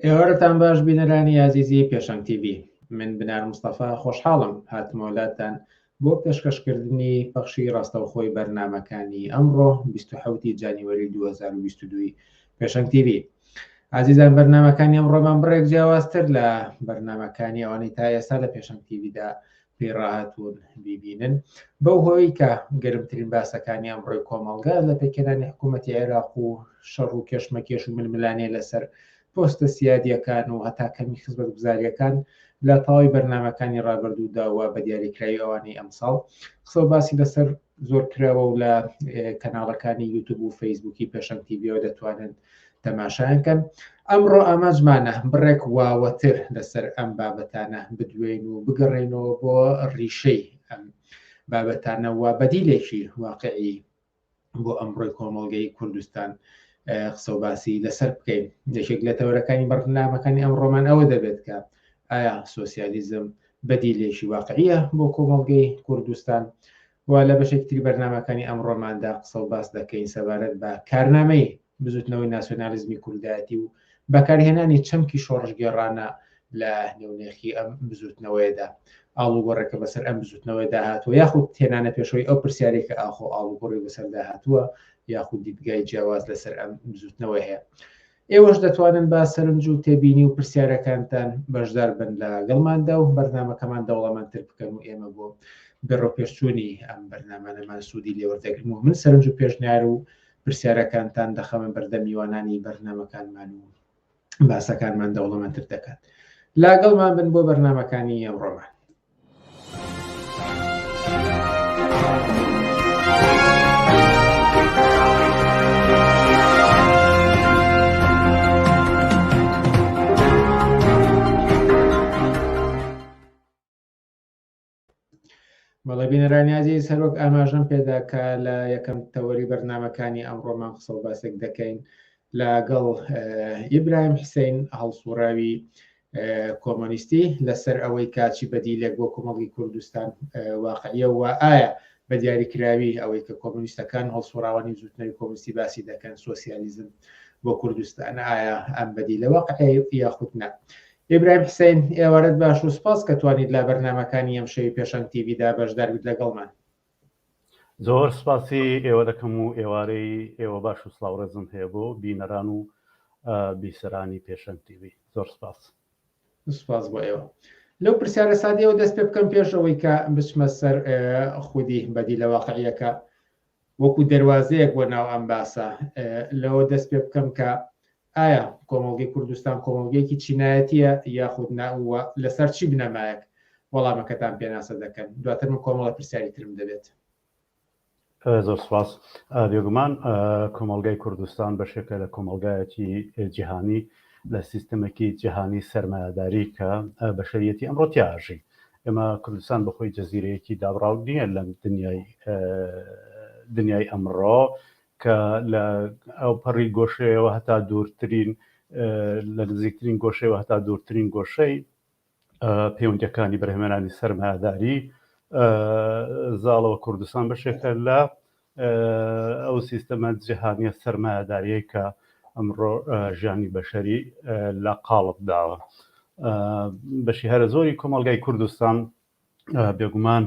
ئێوارەتان باش بینەرانی یازیزی پێشەنگ TV. من بنار مستەفا خۆشحاڵم هاتمەوەلاتان بۆ پێشکەشکردنی پەخشی ڕاستەوخۆی بەرنامەکانی ئەمڕۆ 27 جانیوەری 2022 پێشەنگ TV. عزیزان بەرنامەکانی ئەمڕۆمان بڕێک جیاوازتر لە بەرنامەکانی ئەوانەی تا ئێستا لە پێشەنگ TVدا پێڕاهاتوون بیبینن بەو هۆی کە گەرمترین باسەکانی ئەمڕۆی کۆمەڵگا لە پێکێنانی حکوومەتی عێراق و شەڕ و کێشمەکێش و ململانێ لەسەر پۆستە سیادیەکان و هەتا کەمی خزمەت گوزاریەکان لە تەواوی بەرنامەکانی ڕابردووداوە بە دیاریکراوی ئەوانەی ئەمساڵ قسە و باسی لەسەر زۆر کراوە و لە کەناڵەکانی یوتیوب و فەیسبووکی پێشەنگ تیڤیەوە دەتوانن تەماشایانکەن. ئەمڕۆ ئاماژمانە بڕێک واوەتر لەسەر ئەم بابەتانە بدوێن و بگەڕێنەوە بۆ ڕیشەی ئەم بابەتانە و بەدیلێکی واقعی بۆ ئەمڕۆی کۆمەڵگەی کوردستان قسە و باسی لەسەر بکەین. یەکێک لە تەورەکانی بەرنامەکانی ئەمڕۆمان ئەوە دەبێت کە ئایا سۆسیالیزم بەدیلێکی واقعیە بۆ کۆمەڵگەی کوردستان و لە بەشێکتری بەرنامەکانی ئەمڕۆماندا قسە و باس دەکەین سەبارەت بە کارنامەی بزوتنەوەی ناسیۆنالیزمی کوردایەتی و بەکارهێنانی چەمکی شۆڕژگێڕانە لە نێونێخی ئەم بزوتنەوەیدا. ئاڵوگۆڕێکە بەسەر ئەم بزوتنەوەیدا هاتووە یاخود تێنانە پێشەوەی ئەو پرسیارێکە ئاخۆ ئاڵوگۆڕی بەسەردا هاتووە یاخود دیدگای جیاواز لەسەر ئەم بزوتنەوە هەیە. ئێوەش دەتوانن با سەرنج و تێبینی و پرسیارەکانتان بەشدار بن لە گەڵماندا و بەرنامەکەمان دەوڵەمەندتر بکەن و ئێمە بۆ بەڕۆ پێشچوونی ئەم بەرنامانەمان سوودی لێوەردەگرن و من سەرنج و پێشنیار و پرسیارەکانتان دەخەمە بەردەم میوانانی بەرنامەکانمان و باسەکانمان دەوڵەمەندتر دەکات. لاگەڵمان بن بۆ بەرنامەکانی ئەمڕۆمان. بەڵێ بینەرانیازی سەرۆک ئاماژەم پێداکە لە یەکەم تەوەری بەرنامەکانی ئەمڕۆمان قسە و باسێک دەکەین لەگەڵ ئیبراهیم حوسێن هەڵسوڕاوی کۆمۆنیستی لەسەر ئەوەی کاچی بەدیلێک بۆ کۆمەڵگەی کوردستان واقعیە و ئایا بە دیاریکراوی ئەوەی کە کۆمۆنیستەکان هەڵسوڕاوانی زوتنەوەی کۆمونیستی باسی دەکەن سۆسیالیزم بۆ کوردستان ئایا ئەم بەدیلە واقعی یاخود نا. ئیبراهیم حوسێن ئێوارەت باش و سپاس کە توانیت لە بەرنامەکانی ئەم شەوی پێشەنگ تیڤیدا بەشدار بیت لەگەڵمان. زۆر سپاسی ئێوە دەکەم و ئێوارەی ئێوە باش و سڵاوڕێزم هەیە بۆ بینەران و بیسەرانی پێشەنگ تیڤی. زۆر سپاس. سپاس بۆ ئێوە. لەو پرسیارە سادیەوە دەست پێ بکەم پێشەوەی کە بچمە سەر خودی بەدیلە واقعیەکە وەکو دەواازەیەک بۆ ناو ئەم باسە لەوە دەست پێ بکەم کە ئایا کۆمەڵگەی کوردستان کۆمەڵگەیەکی چینایەتیە یاخود ناوە لەسەر چی بنەمایەک وەڵامەکەتان پێناسە دەکەن دواتر من کۆمەڵە پرسیاری ترم دەبێت. زۆر سپاس. بێگومان کۆمەڵگای کوردستان بەشێکە لە کۆمەڵگایەتی جیهانی لە سیستەمێکی جیهانی سەرمایه‌داری کە بە شەریەتی ئەمڕۆ تیاژی. ئێمە کوردستان بەخۆی جەزیرەیەکی دابڕاو نییە لە دنیای ئەمڕۆ کە لە ئەو پەڕی گۆشەیەوە هەتا دوورترین لە نزیکترین گۆشەیەوە هەتا دوورترین گۆشەی پەیوەندیەکانی بەرهەمهێنانی سەرمایه‌داری زاڵەوە کوردستان بەشێکە لە ئەو سیستەمە جیهانیە سەرمایه‌داریەی کە ئەمڕۆ ژیانی بەشەری لە قاڵب داوە. بەشی هەرە زۆری کۆمەڵگای کوردستان بێگومان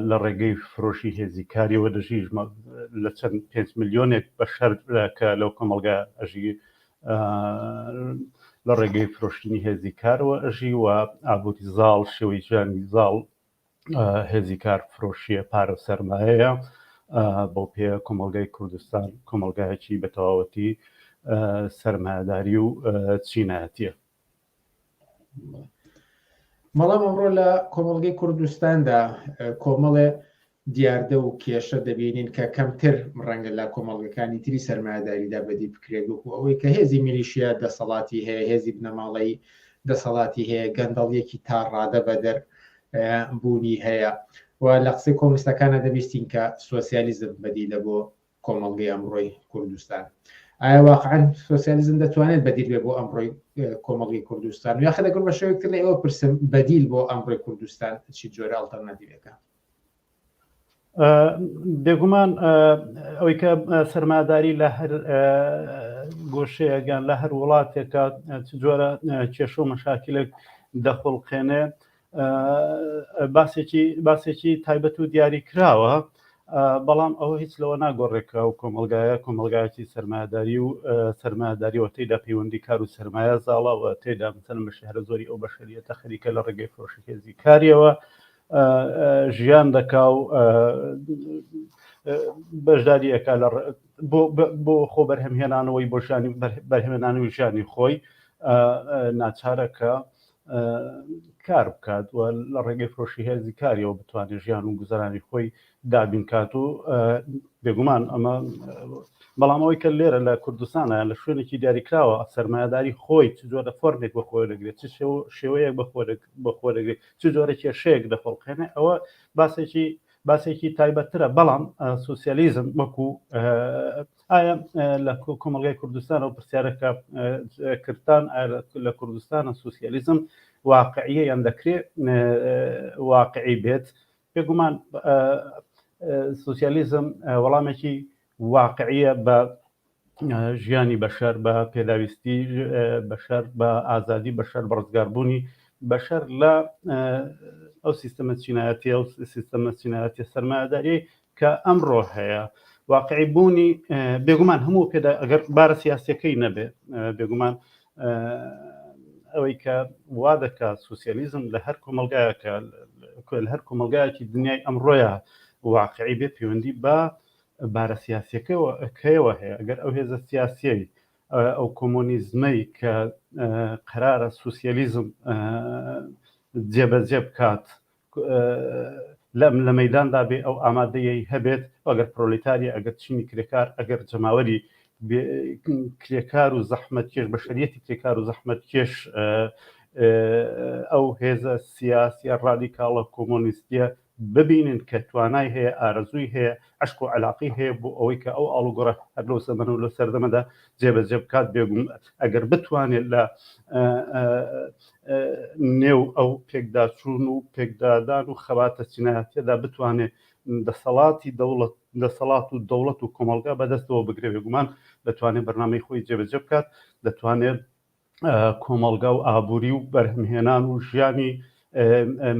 لە ڕێگەی فرۆشی هێزیکاریەوە دەژی لە چەند 5 ملیۆنێک بەشەر کە لەو کۆمەڵگا ئەژی لە ڕێگەی فرۆشتنی هێزیکارەوە ئەژی و ئابووری زاڵ شێوەی ژیانی زاڵ هێزیکار فرۆشیە پارە سەرمایەیە بۆ پێ کۆمەڵگای کوردستان کۆمەڵگایەکی بە تەواوەتی سەرمایه‌داری و چینایەتیە. بەڵام ئەمڕۆ لە کۆمەڵگەی کوردستاندا کۆمەڵێ دیاردە و کێشە دەبینین کە کەمتر ڕەنگە لە کۆمەڵگەکانی تری سەرمایه‌داریدا بەدی بکرێت و ئەوەی کە هێزی میلیشیا دەسەڵاتی هەیە هێزی بنەماڵەی دەسەڵاتی هەیە گەندەڵیەکی تا ڕادە بەدەر بوونی هەیە و لە قسەی کۆمونیستەکانە دەبیستین کە سۆسیالیزم بەدیلە بۆ کۆمەڵگەی ئەمڕۆی کوردستان. ئایا واقعا سۆسیالیزم دەتوانێت بەدیل بێ بۆ ئەمڕۆی کۆمەڵگەی کوردستان و یاخە دەگەڕ بە شێوەیەکتر لە ئێوە پرسم بەدیل بۆ ئەمڕۆی کوردستان چی جۆرە ئەڵتەرناتیڤەکە؟ بێگومان ئەوەی کە سەرمایه‌داری لە هەر گۆشەیەگەان لە هەر وڵاتێکە چ جۆرە کێشە و مەشاکلێک دەخڵقێنێ باسێکی تایبەت و دیاری کراوە، بەڵام ئەوە هیچ لەوە ناگۆڕێکە و کۆمەلگایەکی سەرمایه‌داری و سەرمایه‌داریەوە تێدا پەیوەندی کار و سەرمایە زاڵەوە تێدا مثلەن بە شەهرە زۆری ئەو بەشەریەتە خەریکە لە ڕێگەی فرۆشی هێزی کاریەوە ژیان دەکا و بەشداریەکە بۆ خۆ بەرهەمهێنانەوەی بۆ ژیانی بەرهەمهێنانی ژیانی خۆی ناچارەکە کار بکات و لە ڕێگەی فرۆشی هێزی کاریەوە بتوانێت ژیان و گوزەرانی خۆی دابین کات و بێگومان ئەمە بەڵامەوەی کە لێرە لە کوردستانە لە شوێنێکی دیاریکراوە سەرمایه‌داری خۆی چ جۆرە فۆرمێک بەخۆ دەگرێت چ شێوەیەک بەخۆ دەگرێت چ جۆرە کێشەیەک دەخۆڵقێنێ ئەوە باسێکی تایبەتترە. بەڵام سوسیالیزم وەکو ئایا لە کۆمەلگای کوردستان و پرسیارەکە کردان لە کوردستانە سوسیالیزم واقعیە یان دەکرێت واقعی بێت؟ بێگومان سوسیالیزم وەڵامێکی واقعیە بە ژیانی بەشەر، بە پێداویستی بەشەر، بە ئازادی بەشەر، بە ڕزگاربوونی بەشەر لە ئەو سیستەمە چینایەتیە و سیستەمە چینایەتی سەرمایه‌داری کە ئەمڕۆ هەیە. واقعی بوونی بێگومان هەموو پێدا ئەگەر بارە سیاسیەکەی نەبێ بێگومان ئەوەی کە وا دەکات سوسیالیزم لە هەر کۆمەلگایەکە لە هەر کۆمەلگایەکی دنیای ئەمڕۆیە واقعی بێ پەیوەندی بە بارە سیاسیەکەیەوە هەیە. ئەگەر ئەو هێزە سیاسیەی ئەو کۆمۆنیزمەی کە قەرارە سوسیالیزم جێبەجێ بکات لە مەیداندا بێ ئەو ئامادەیەی هەبێت، ئەگەر پرۆلێتاریە، ئەگەر چینی کرێکار، ئەگەر جەماوەری کرێکار و زەحمەتکێش بەشەریەتی کرێکار و زەحمەتکێش ئەو هێزە سیاسیە ڕادیکاڵە کۆمۆنیستیە ببینن کە توانای هەیە، ئارەزووی هەیە، عشق و عەلاقەی هەیە بۆ ئەوەی کە ئەو ئاڵوگۆڕە هەر لەو زەمەنە و لە سەردەمەدا جێبەجێ بکات. بێگوم ئەگەر بتوانێت لە نێو ئەو پێکداچوون و پێکدادان و خەباتە چینایەتیەدا بتوانێت دەسەڵات و دەوڵەت و کۆمەلگا بەدەستەوە بگرێت، بێگومان دەتوانێت بەرنامەی خۆی جێبەجێ بکات، دەتوانێت کۆمەلگا و ئابووری و بەرهەمهێنان و ژیانی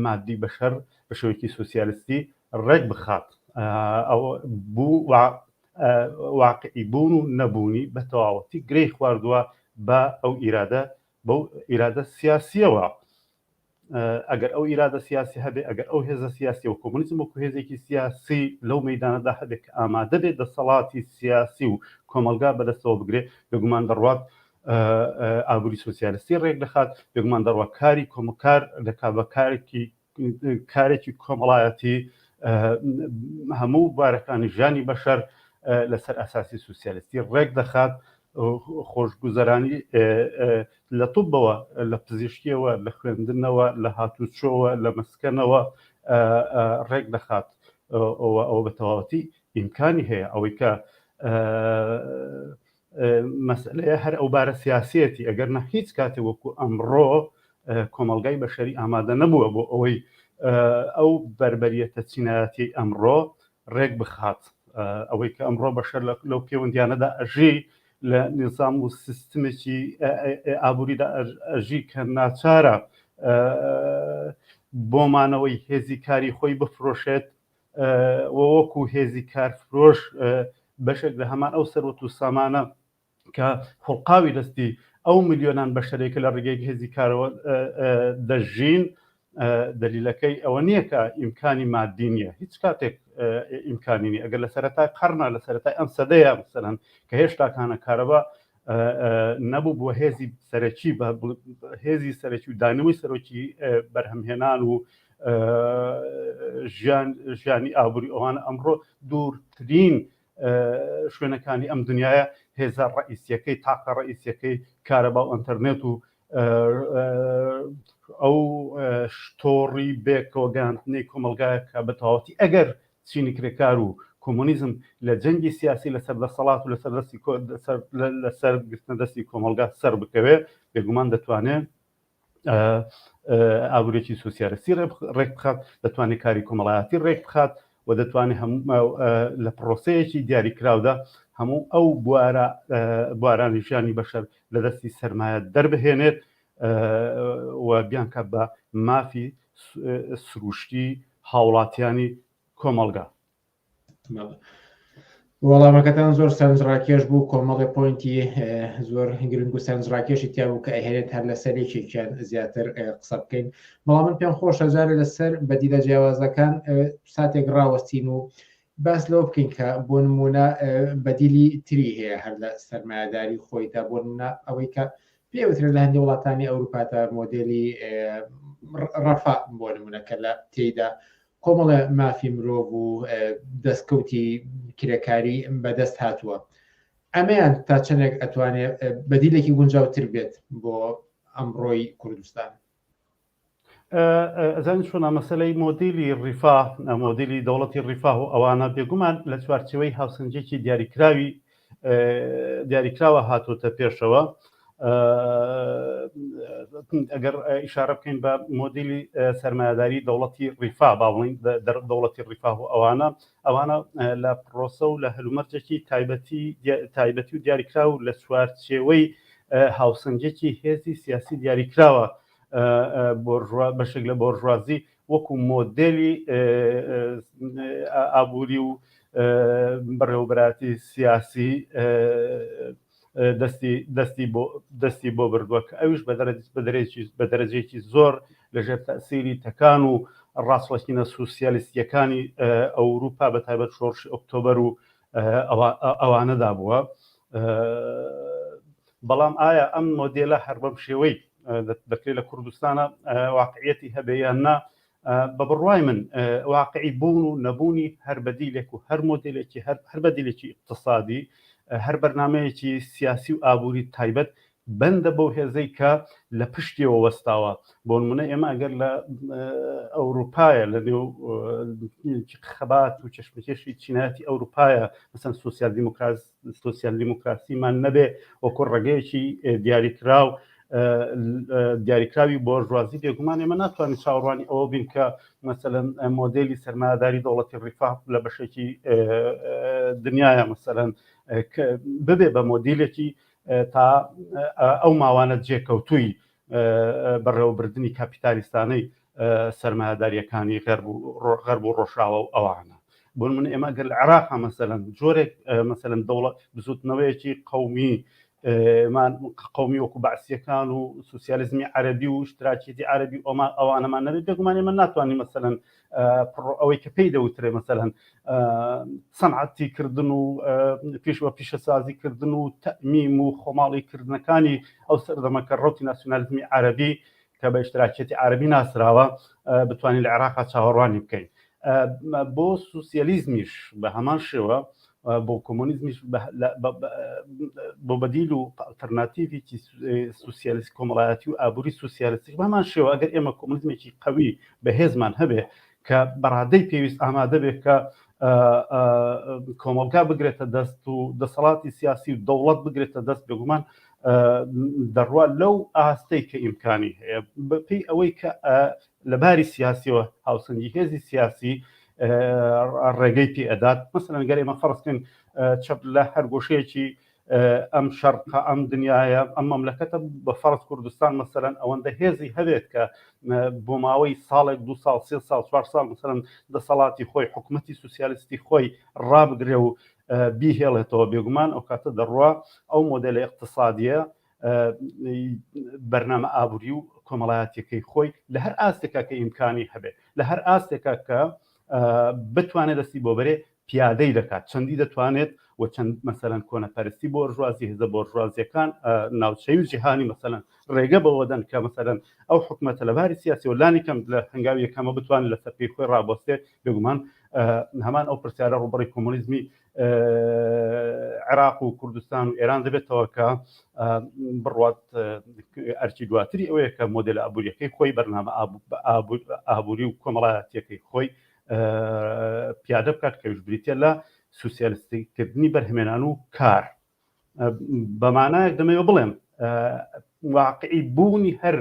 مادی بەشەر بە شێوەیەکی سوسیالیستی ڕێک بخات. ئەوە بوو واقعی بوون و نەبوونی بە تەواوەتی گرەی خواردووە بە ئەو ئیرادە، بەو ئیرادە سیاسیەوە. ئەگەر ئەو ئیرادە سیاسی هەبێ، ئەگەر ئەو هێزە سیاسی و کۆمۆنیزم وەکو هێزێکی سیاسی لەو مەیدانەدا هەبێت کە ئامادە بێت دەسەڵاتی سیاسی و کۆمەلگا بەدەستەوە بگرێت، بێگومان دەڕوات ئابووری سوسیالیستی ڕێک دەخات، بێگومان دەڕوات کاری کۆمەکار دەکات بە کارێکی کۆمەڵایەتی هەموو بارەکانی ژیانی بەشەر لەسەر ئاساسی سوسیالیستی ڕێک دەخات. خۆشگوزەرانی لە توبەوە، لە پزیشکیەوە، لە خوێندنەوە، لە هاتوچۆوە، لە مسکەنەوە ڕێک دەخات. ئەوە بە تەواوەتی ئیمکانی هەیە ئەوەی کە مەسئلەیە هەر ئەو بارە سیاسیەتی ئەگەر نە هیچ کاتێ وەکو ئەمڕۆ کۆمەلگای بەشەری ئامادە نەبووە بۆ ئەوەی ئەو بربەریەتە چینایەتی ئەمڕۆ ڕێک بخات. ئەوەی کە ئەمڕۆ بەشەر لەو پەیوەندیانەدا ئەژی لە نظام و سیستمێکی ئابووریدا ئەژی کە ناچارە بۆمانەوەی هێزی کاری خۆی بفرۆشێت وەکو هێزی کارفرۆش بەشێک لە هەمان ئەو سەرۆت و سامانە کە خوڵقاوی دەستی ئەو ملیۆنان بەشەرێکە لە ڕێگەی هێزی کارەوە دەژین. دلیلەکەی ئەوە نییە کە ئیمکانی مادی نییە، هیچ کاتێک ئیمکانی نیە. ئەگەر لە سەرەتای قەرنە، لە سەرەتای ئەم سەدەیە مثلەن کە هێشتا کانە کارەبا نەبوو بۆ هێزی سەرەکی، بە هێزی سەرەکی و دانەوەی سەرۆکی بەرهەمهێنان و ژیانی ئابووری ئەوانە ئەمڕۆ دوورترین شوێنەکانی ئەم دنیاە هێزە ڕئیسیەکەی، تاقە ڕئیسیەکەی کارەبا و ئەنتەرنێت و ئەو شتۆڕی بێکۆگاندنەی کۆمەلگایە کە بە تەواوەتی ئەگەر چینی کرێکار و کۆمۆنیزم لە جەنگی سیاسی لەسەر دەسەڵات و لەسەر گرتنە دەستی کۆمەلگا سەر بکەوێ، بێگومان دەتوانێت ئابوورێکی سوسیالیستی ڕێک بخات، دەتوانێت کاری کۆمەڵایەتی ڕێک بخات و دەتوانێت لە پرۆسەیەکی دیاریکراودا هەموو ئەو بوارانی ژیانی بەشەر لە دەستی سەرمایە دەربهێنێت و بیانکە بە مافی سروشتی هاوڵاتیانی کۆمەڵگا. وەڵامەکەتان زۆر سەرنجڕاکێش بوو، کۆمەڵی پۆینتی زۆر گرنگ و سەرنجڕاکێشی تیا بوو کە ئەهێنێت هەر لە سەرێکێکیان زیاتر قسە بکەین. بەڵام من پێم خۆشە جارێ لەسەر بەدیلە جیاوازەکان ساتێک ڕاوەستین و باس لەوە بکەین کە بۆ نمونە بەدیلی تری هەیە هەر لە سەرمایه‌داری خۆیدا، بۆ نمونە ئەوەی کە پێوترێت لە هەندێک وڵاتانی ئەوروپادا مۆدێلی ڕەفا بۆ نمونە کە لە تێیدا کۆمەڵە مافی مرۆڤ و دەستکەوتی کرێکاری بەدەست هاتووە. ئەمەیان تا چەندێک ئەتوانێت بەدیلێکی گونجاوتر بێت بۆ ئەمڕۆی کوردستان. ئەزان چۆنە مەسەلەی مۆدیلی ڕیفا، مۆدیلی دەوڵەتی ڕیفا و ئەوانە بێگومان لە چوارچێوەی هاوسەنگێکی دیاریکراوە هاتوۆتە پێشەوە. ئەگەر ئیشارە بکەین بە مۆدیلی سەرمایه‌داری دەوڵەتی ڕیفا، باڵین دەوڵەتی ڕیفا و ئەوانە لە پرۆسە و لە هەلومەرجێکی تایبەتی و دیاریکراو لە چوارچێوەی هاوسەنگێکی هێزی سیاسی دیاریکراوە بەشێک لە بۆرژوازی وەکو مۆدێلی ئابووری و بەڕێوەبەراتی سیاسی دەستی بۆ بردووە کە ئەویش بە دەرەجێکی زۆر لەژێر تەسیری تەکان و ڕاستڵەکینە سوسیالیستیەکانی ئەوروپا بە تایبەت شۆڕشی ئۆکتۆبەر و ئەوانەدا بووە. بەڵام ئایا ئەم مۆدێلە هەر بەم شێوەی دەکرێت لە کوردستانە واقعیەتی هەبێیان نا؟ بە بڕوای من واقعی بوون و نەبوونی هەر بەدیلێک و هەر مۆدێلێکی هەر بەدیلێکی اقتصادی، هەر بەرنامەیەکی سیاسی و ئابووری تایبەت بەندە بەو هێزەی کە لە پشتیەوە وەستاوە. بۆ نمونە ئێمە ئەگەر لە ئەوروپایە لە نێو خەبات و چەشمەکێشی چینایەتی ئەوروپایە مەسەن سۆسیال دیموکراسیمان نەبێ وەکو ڕێگەیەکی دیاریکراوی بۆرژوازی، بێگومان ئێمە ناتوانین چاوەڕوانی ئەوە بین کە مەسەلەن مۆدێلی سەرمایه‌داری دەوڵەتی ڕیفا لە بەشێکی دنیاە مەسەلەن ببێ بە مۆدیلێکی تا ئەو ماوانە جێکەوتووی بەڕێوەبردننی کاپیتالیستانەی سەرمایه‌داریەکانی غەرب و ڕۆژاوە و ئەوانە. بۆ نمونە ئێمە ئەگەر لە عێراقا مەسەلەن جۆرێک مەسەلەن دەوڵەت بزوتنەوەیەکی قومی وەکو بەعسیەکان و سوسیالیزمی عەرەبی و اشتراکیەتی عەرەبی ئەوانەمان نەبێت، بێگومان ئێمە ناتوانین مەسەلەن ئەوەی کە پێی دەوترێ مەسەلەن سەنعەتیکردن و پیشەسازیکردن و تەئمیم و خۆماڵیکردنەکانی ئەو سەردەمەکە ڕەوتی ناسیۆنالیزمی عەرەبی کە بە اشتراکیەتی عەرەبی ناسراوە بتوانین لە عێراقا چاوەڕوانی بکەین. بۆ سوسیالیزمیش بە هەمان شێوە، بۆ کۆمۆنیزمیش بۆ بەدیل و ئەڵتەرناتیڤێکی سوسیالیست کۆمەڵایەتی و ئابووری سوسیالیستی بە هەمان شێوە ئەگەر ئێمە کۆمۆنیزمێکی قەوی بەهێزمان هەبێ کە بەڕادەی پێویست ئامادە بێت کە کۆمەڵگا بگرێتە دەست و دەسەڵاتی سیاسی و دەوڵەت بگرێتە دەست، بێگومان دەڕوا لەو ئاستەی کە ئیمکانی هەیە بەپێی ئەوەی کە لە باری سیاسیەوە هاوسەنگی هێزی سیاسی ڕێگەی پێ ئەدات. مەسەلەن گەر ئێمە فەرزکەین چەپ لە هەر گۆشەیەکی ئەم شەرقە ئەم دنیاە ئەم مەملەکەتە بە فەرز کوردستان مەسەلەن ئەوەندە هێزی هەبێت کە بۆ ماوەی ساڵێک 2 ساڵ 3 ساڵ 4 ساڵ مەسەلەن دەسەڵاتی خۆی حکوومەتی سوسیالیستی خۆی ڕابگرێ و بیهێڵێتەوە، بێگومان ئەو کاتە دەڕوا ئەو مۆدێلە اقتصادیە بەرنامە ئابووری و کۆمەڵایەتیەکەی خۆی لە هەر ئاستێکا کە ئیمکانی هەبێت، لە هەر ئاستێکا کە بتوانێت دەستی بۆ بەرێ پیادەی دەکات. چەندی دەتوانێت و چەند مەسەلەن کۆنەپەرستی بۆرژوازی هێزە بۆرژوازیەکان ناوچەی و جیهانی مەسەلەن ڕێگە بەوەدەن کە مەسەلەن ئەو حکومەتە لە باری سیاسی و لانی کەم لە هەنگاوی یەکەمە بتوانێت لە سەرپێی خۆی ڕابۆستێ، بێگومان هەمان ئەو پرسیارە ڕوبەڕی کۆمۆنیزمی عێراق و کوردستان و ئێران دەبێتەوە کە بڕوات ئەرکی دواتری ئەوەیە کە مۆدێلە ئابووریەکەی خۆی بەرنامە ئابووری و کۆمەڵایەتیەکەی خۆی پیادە بکات کە بریتە لە سوسیالیستیکردنی بەرهەمێنان و کار. بەمانایەک دەمەوێت بڵێم واقعی بوونی هەر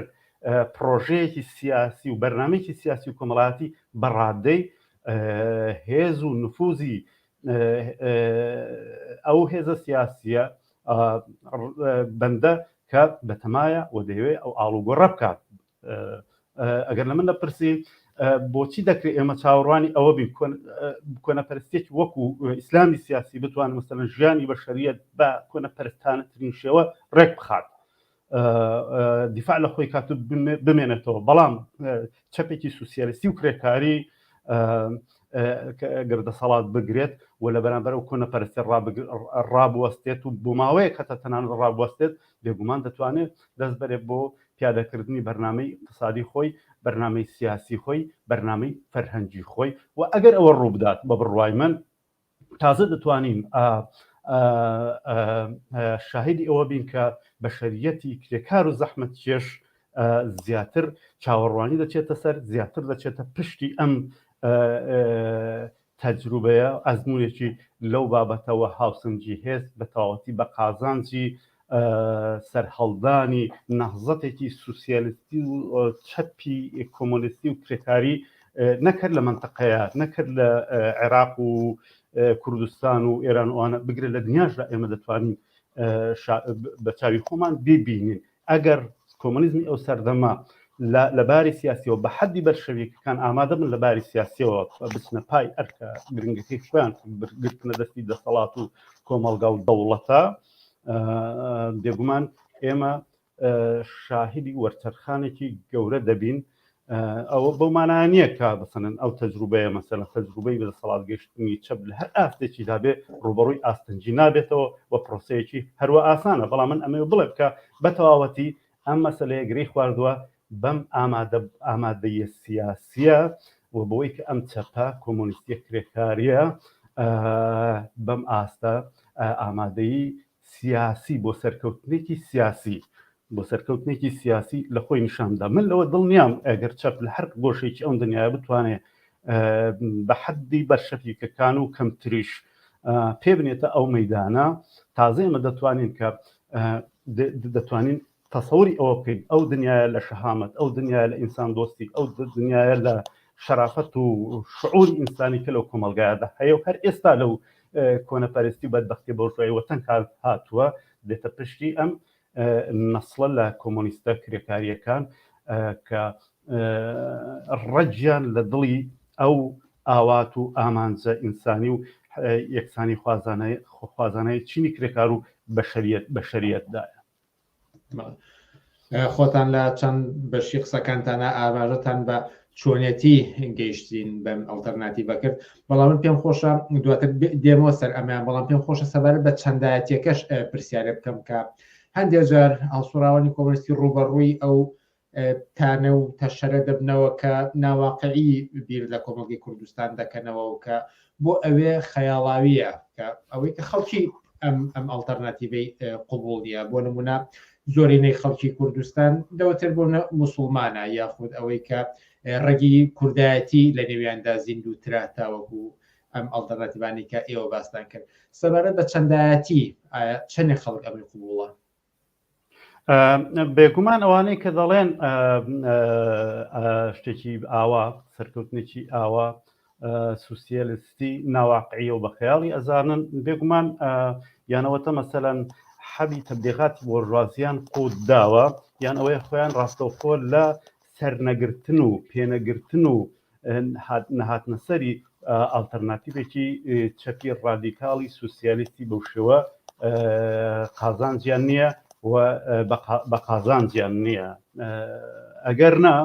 پرۆژەیەکی سیاسی و بەرنامەیەکی سیاسی و کۆمەڵایەتی بەڕادەی هێز و نفوزی ئەو هێزە سیاسیە بەندە کە بەتەمایە و دەیەوێت ئەو ئاڵوگۆڕە بکات. ئەگەر لە من لەپرسی بۆچی دەکرێت ئێمە چاوەڕوانی ئەوە بین کۆنەپەرستێکی وەکو ئیسلامی سیاسی بتوان مەسەلەن ژیانی بەشەریەت بە کۆنەپەرستانەترین شێوە ڕێک بخات، دیفاع لە خۆی کات بمێنێتەوە، بەڵام چەپێکی سوسیالیستی و کرێکاری گردەسەڵات بگرێت و لە بەرامبەر ئەو کۆنەپەرستی ڕابوەستێت و بۆ ماوەیە کە تەنانەت ڕابوەستێت بێگومان دەتوانێت دەست بەرێت بۆ پیادەکردنی بەرنامەی اقتصادی خۆی، بەرنامەی سیاسی خۆی، بەرنامەی فەرهەنگی خۆی. و ئەگەر ئەوە ڕوو بدات بە بڕوای من تازە دەتوانین شاهدی ئەوە بین کە بەشەریەتی کرێکار و زەحمەت کێش زیاتر چاوەڕوانی دەچێتە سەر، زیاتر دەچێتە پشتی ئەم تەجروبەیە ئەزمونێکی لەو بابەتەوە هاوسنگی هێز بە تەواوەتی بە قازانجی سەرهەڵدانی نەهزەتێکی سوسیالیستی و چەپی کۆمۆنیستی و کرێکاری نەکرد لە منتەقەیە، نەکرد لە عێراق و کوردستان و ئێران وانە بگرێت لە دنیاشدا ئێمە دەتوانین بە چاوی خۆمان ببینین. ئەگەر کۆمۆنیزمی ئەو سەردەما لە باری سیاسیەوە بە حەدی بەرشەویەکەکان ئامادە بن لە باری سیاسیەوە بچنە پای ئەرکە گرنگەکەی خۆیان گرتنە دەستی دەسەڵات و کۆمەڵگا و دەوڵەتە، بێگومان ئێمە شاهدی وەرچەرخانێکی گەورە دەبین. ئەوە بەو مانای نییە کە بەسەنن ئەو تەجروبەیە مەسەلەن تەجروبەی بەدەسەڵات گەشتنی چەپ لە هەر ئاستێکی دابێ ڕوبەڕووی ئاستنجی نابێتەوە و پرۆسەیەکی هەروە ئاسانە، بەڵام من ئەمە بڵێ بکە بە تەواوەتی ئەم مەسەلەیە گرەی خواردووە بەم ئامادەیە سیاسیە و بەوەی کە ئەم چەپە کۆمۆنیستیە کرێکاریە بەم ئاستە ئامادەیی سیاسی بۆ سەرکەوتنێکی سیاسی لە خۆی نیشاندا. من لەوە دڵنیام ئەگەر چەپ لە هەر گۆشێکی ئەم دنیاە بتوانێت بە حەدی بەرشەفیکەکان و کەمتریش پێ بنێتە ئەو مەیدانە، تازە ئێمە دەتوانین کە دەتوانین تەسەوری ئەوە بکەین ئەو دنیاە لە شەهامەت، ئەو دنیاە لە ئینسان دۆستی، ئەو دنیاە لە شەرافەت و شعوری ئینسانی کە لەو کۆمەلگایەدا هەیە و هەر ئێستا لەو کۆنەپەرستی و بەدبەختی بەڕژایی وەتەن هاتووە دێتە پشتی ئەم نەسڵە لە کۆمۆنیستە کرێکاریەکان کە ڕەجیان لە دڵی ئەو ئاوات و ئامانجە ئینسانی و یەکسانی خوازانەی چینی کرێکار و بەشەریەتدایە. خۆتان لە چەند بەشی قسەکانتانە ئاماژەتان بە چۆنێتی گەیشتین بەم ئەڵتەرناتیڤە کرد، بەڵام من پێم خۆشە دواتر دێمەوە سەر ئەمیان، بەڵام پێم خۆشە سەبارەت بە چەندایەتیەکەش پرسیارە بکەم کە هەندێک جار هەڵسوراوانی کۆمۆنیستی ڕوبەڕووی ئەو تانە و تەشەرە دەبنەوە کە ناواقعی بیر لە کۆمەڵگەی کوردستان دەکەنەوە و کە بۆ ئەوێ خەیاڵاویە کە ئەوەی کە خەڵکی ئەم ئەڵتەرناتیڤەی قبوڵ نیە. بۆ نمونە زۆرینەی خەڵکی کوردستان دەوتر بۆ موسڵمانە یاخود ئەوەی کە ڕێگی کوردایەتی لە نێویاندا زیندووترا تاوەکو ئەم ئەڵتەرناتیڤانی کە ئێوە باستان کرد. سەبارەت بە چەندایەتی چەندێ خەڵک ئەمەی قبوڵە؟ بێگومان ئەوانەی کە دەڵێن شتێکی ئاوا سەرکەوتنێکی ئاوا سوسیالیستی ناواقعیە و بە خەیاڵی ئەزانن، بێگومان یانەوەتە مەسەلەن حەبی تەبلیغاتی بۆرژوازیان قوت داوە، یان ئەوەی خۆیان ڕاستەوخۆ لە سەرنەگرتن و پێنەگرتن و نەهاتنە سەری ئالتەرناتیڤێکی چەپی ڕادیکاڵی سوسیالیستی بەو شێوە قازانجیان نییە و بە قازانجیان نییە. ئەگەر نا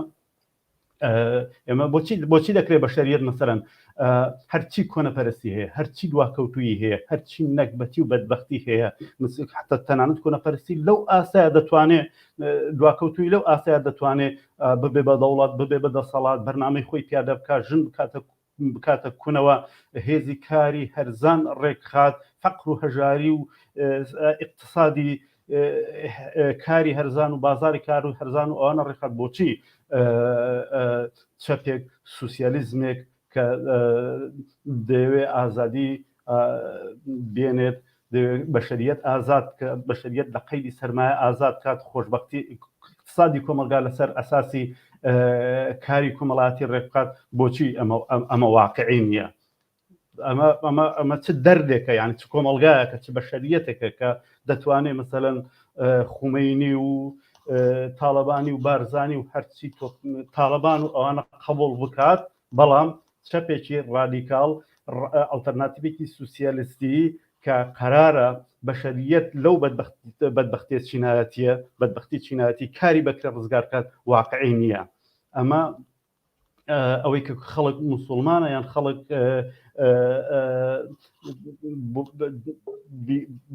ئێمە بۆچی دەکرێت بەشەریەت مەسەرەن هەرچی کۆنەپەرستی هەیە، هەرچی دواکەوتوی هەیە، هەرچی نەکبەتی و بەدبەختی هەیە، حتى تەنانەت کۆنەپەرستی لەو ئاسایە دەتوانێت دواکەوتوی لەو ئاسایە دەتوانێت ببێ بە دەوڵەت، ببێ بە دەسەڵات، بەرنامەی خۆی پیادە بکات، ژن بکاتە کونەوە، هێزی کاری هەرزان ڕێکخات، فەقر و هەژاری و اقتصادی کاری هەرزان و بازاری کار و هەرزان و ئەوانە ڕێکخات. بۆچی چەپێک سوسیالیزمێک کە دەوێت ئازادی بێنێت، بەشەریەت ئازاد کە بەشەریەت لە قەیدی سەرمایە ئازاد کات، خۆشبەختی اقتصادی کۆمەلگا لەسەر ئەساسی کاری کۆمەڵایەتی ڕێک بکات، بۆچی ئەمە واقعی نییە؟ ئەمە چ دەردێکە یعنی چ کۆمەڵگایەکە چ بەشەریەتێکە کە دەتوانێت مەسەلەن خومینی و تاالبانی و بارزانی و هەرچی تاالبان و ئەوانە قبول بکات بەڵام چەپێکی ڕادیکاڵ ئەڵتەرناتیڤێکی سوسیالیستی کە قەرارە بەشەریەت لەو بەدبەختی چینایەتیە بەدبەختی چینایەتی کاری بەکرێ ڕزگار کات واقعی نییە. ئەمە ئەوەی کە خەڵک موسڵمانە یان خەڵک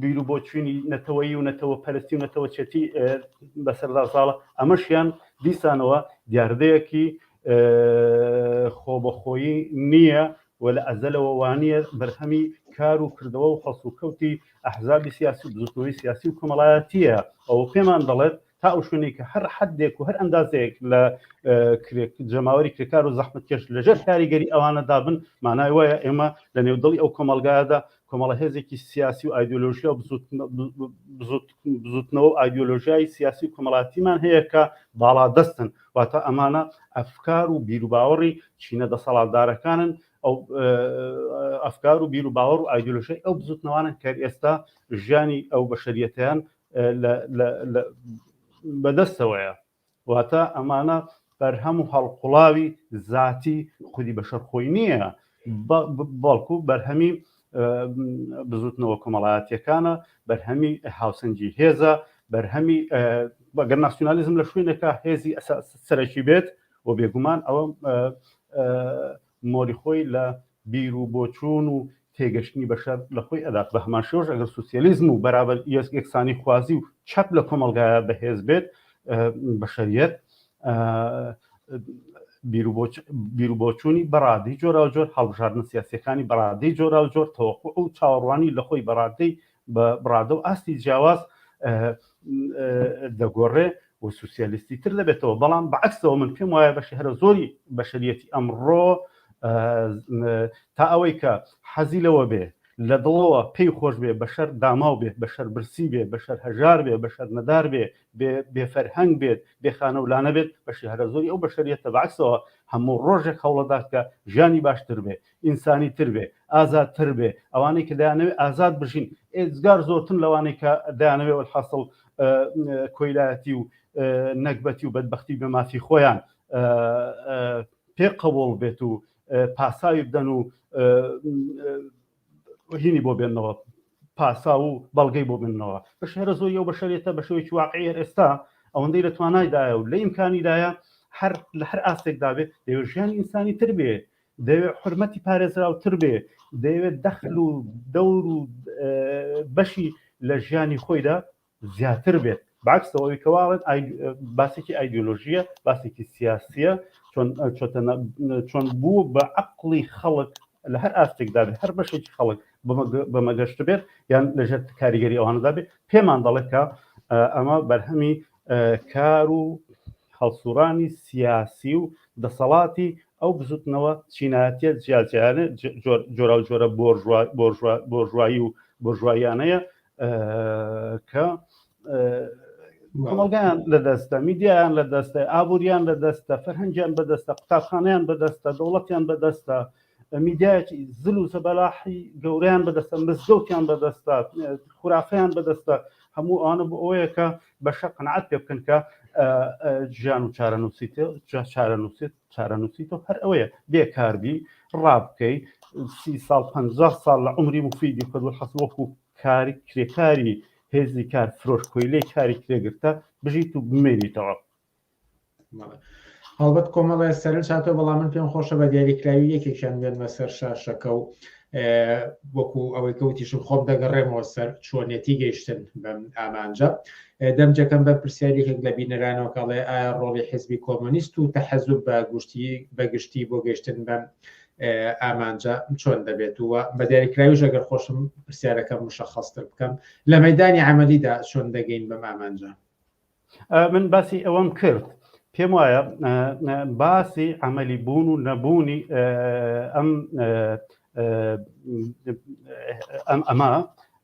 بیر و بۆچوونی نەتەوەیی و نەتەوە پەرستی و نەتەوە چێتی بەسەردا ساڵە ئەمەشیان دیسانەوە دیاردەیەکی خۆبەخۆیی نییە و لە ئەزەلەوە وانە بەرهەمی کار و کردەوە و خەسوکەوتی ئەحزابی سیاسی و بزوتنەوەی سیاسی و کۆمەڵایەتیە. ئەو پێمان دەڵێت تا ئەو شوێنەی کە هەر حدێک و هەر ئەندازەیەک لە جەماوەری کرێکار و زەحمەتکێش لەژێر کاریگەری ئەوانە دابن مانای وایە ئێمە لە نێودەڵی ئەو کۆمەڵگایەدا کۆمەڵە هێزێکی سیاسی و ئایدۆلۆژیا و بزوتنەوە و ئایدۆلۆژیای سیاسی و کۆمەڵاتیمان هەیە کە باڵادەستن واتە ئەمانە ئەفکار و بیر و باوەڕی چینە دەسەڵاتدارەکانن ئەو ئەفکار و بیر و باوەڕ و ئایدۆلۆژیای ئەو بزوتنەوانن کە ئێستا ژیانی ئەو بەشەریەتیان بەدەستەوەیە واتە ئەمانە بەرهەم و هەڵقوڵاوی ذاتی خودی بەشەرخۆی نییە بەڵکو بەرهەمی بزوتنەوە کۆمەڵایەتیەکانە بەرهەمی هاوسەنگی هێزە بەرهەمی بەگەر ناسیۆنالیزم لە شوێنێکە هێزی سەرەکی بێت و بێگومان ئەوە مۆری خۆی لە بیر و بۆچوون و تێگەشتنی بەشەر لە خۆی ئەدات بە هەمان شێوەش ئەگەر سوسیالیزم و بەرابەر یەکسانی خوازی و چەپ لە کۆمەڵگایە بەهێز بێت بەشەریەت بیر و بۆچوونی بەڕادەی جۆرا و جۆر هەڵبژاردن سیاسیەکانی بەڕادەی جۆرا و جۆر تەوەقوع و چاوەڕوانی لە خۆی بەڕادەی بڕادە و ئاستی جیاواز دەگۆڕێ و سوسیالیستی تر دەبێتەوە بەڵام بەعکسەوە من پێم وایە بەشی هەرە زۆری بەشەریەتی ئەمڕۆ تا ئەوەی کە حەزی لەوە بێ لە دڵەوە پێی خۆش بێ بەشەر داماو بێت بەشەر برسی بێ بەشەر هەژار بێ بەشەر نەدار بێ بێفەرهەنگ بێت بێخانە ولانە بێت بەشی هەرە زۆری ئەو بەشەریەتە بەعکسەوە هەموو ڕۆژێک هەوڵەدات کە ژیانی باشتر بێ ئینسانی تر بێ ئازادتر بێ ئەوانەی کە دەیانەوێت ئازاد بژین ئێزگار زۆرتر لەوانەی کە دەیانەوێت وەلحەسڵ کۆیلایەتی و نەکبەتی و بەدبەختی بە مافی خۆیان پێ قبوڵ بێت و پاساوی بدەن و هینی بۆ بێنەوە پاسا و بەڵگەی بۆ بنەوە بەشێرە زۆری ئەو بەشەرێتە بە شێوەیەکی واقعی ئێستا ئەوەندەی لە توانایدایە و لە ئیمکانیدایە لە هەر ئاستێکدا بێت دەوێت ژیانی ئینسانی تر بێ دەوێت حرمەتی پارێزراوتر بێ دەوێت دەخل و دەور و بەشی لە ژیانی خۆیدا زیاتر بێت بەعکسەوەی کەواڵێت باسێکی ئایدۆلۆژیە باسێکی سیاسیە چۆن بوو بە عەقڵی خەڵک لە هەر ئاستێکدا بێت هەر بەشێکی خەڵک بەمەگەشت بێت یان لەژێر کاریگەری ئەوانەدا بێت پێمان دەڵێت کە ئەمە بەرهەمی کار و هەڵسوڕانی سیاسی و دەسەڵاتی ئەو بزوتنەوە چینایەتیە جیاجیانە جۆرا و جۆرە بۆرژوایی و بۆرژواییانەیە کە کۆمەڵگایان لەدەستە میدیایان لەدەستە ئابوووریان لەدەستە فەرهەنگیان بەدەستە قوتابخانەیان بەدەستە دەوڵەتیان بەدەستە میدیایەکی زل و زەبەلاحی گەوریان بەدەستە مزگەوتیان بەدەستە خورافەیان بەدەستە هەموو ئەوانە بۆ ئەوەیە کە بەشە قەنەعەت پێ بکەن کە ژیان و چارەنووسیتەوە هەر ئەوەیە بێکاربی ڕابکەی 30 ساڵ 50 ساڵ لە عمری مفیدی خۆت وەحەسب وەکو کاری کرێکاری هێزی کار فرۆش کۆیلەی کاری کرێگرتە بژیت و بمێنیتەوە. هەڵبەت کۆمەڵە سەرنج هاتۆ بەڵام من پێم خۆشە بە دیاریکراوی یەکێکیان بێنمە سەر شاشەکە و وەکو ئەوەی کەوتیشم خۆم دەگەڕێمەوە سەر چۆنێتی گەیشتن بەم ئامانجە دەمجەکەم بە پرسیارێکێک لە بینەرانەوە کەڵێ ئایا ڕۆڵی حیزبی کۆمۆنیست و تەحەزوب بەگشتی بۆ گەیشتن بەم ئامانجە چۆن دەبێت وە بە دیاریکراویش ئەگەر خۆشم پرسیارەکەم مشەخەستر بکەم لە مەیدانی عەمەلیدا چۆن دەگەین بەم ئامانجە. من باسی ئەوەم کرد پێم وایە باسی عەمەلی بوون و نەبوونی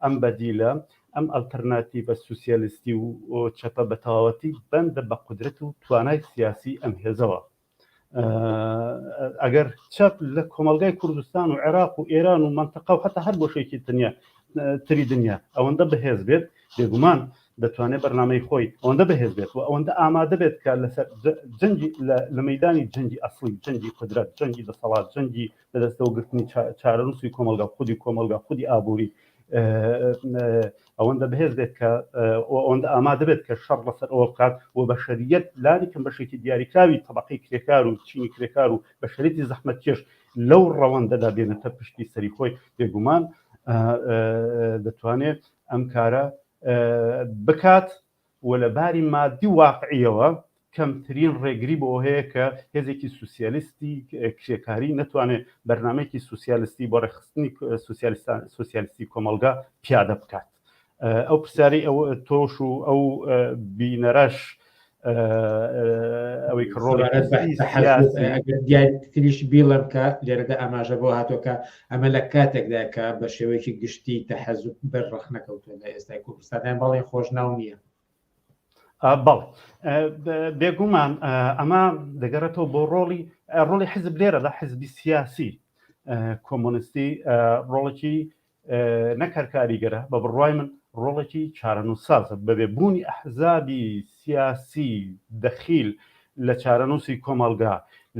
ئەم بەدیلە ئەم ئەلتەرناتیڤە سوسیالیستی و چەپە بە تەواوەتی بەندە بە قودرەت و توانای سیاسی ئەم هێزەوە ئەگەر چەپ لە کۆمەلگای کوردستان و عێراق و ئێران و منتەقە و حتا هەر بۆشێکی تری دنیا ئەوەندە بەهێز بێت بێگومان دەتوانێت بەرنامەی خۆی ئەوەندە بەهێز بێت و ئەوەندە ئامادە بێت کە لەسەر جەنگی لە مەیدانی جەنگی ئەسڵی جەنگی قدرەت جەنگی دەسەڵات جەنگی لەدەستەوەگرتنی چارەنووسی کۆمەلگا خودی کۆمەلگا خودی ئابووری ئەوەندە بەهێز بێت کە ئەوەندە ئامادە بێت کە شەڕ لەسەر ئەوە بکات و بەشەریەت لانیکەم بەشێکی دیاریکراوی تەبەقەی کرێکار و چینی کرێکار و بەشەریەتی زەحمەتکێش لەو ڕەوەندەدا بێنێتە پشتی سەری خۆی بێگومان دەتوانێت ئەم کارە بکات و لە باری مادی واقعیەوە کەمترین ڕێگری بۆ هەیە کە هێزێکی سوسیالیستی کرێکاری نەتوانێت بەرنمەیەکی سوسیالیستی بۆ ڕێخستنی سوسیالیستی کۆمەلگا پیادە بکات. ئەو پرسیاری ئەو تۆش و ئەو بینەرەش ئەوەی دیاریتریش بیڵم کە لێرەدا ئاماژە بۆ هاتۆکە ئەمە لە کاتێکدا کە بە شێوەیەکی گشتی تەحەزوب بەرڕەخ نەکەوتە لە ئێستای کوردستان بەڵێ خۆش ناو نییە. بەڵ بێگومان ئەمە دەگەڕێتەوە بۆ ڕۆڵی حزب لێرەدا حزبی سیاسی کۆمۆنیستی ڕۆڵێکی نەکارکاریگەرە بە بڕوای من ڕۆڵێکی چارەنووسازە بەبێ بوونی ئەحزابی سیاسی دەخیل لە چارەنووسی کۆمەلگا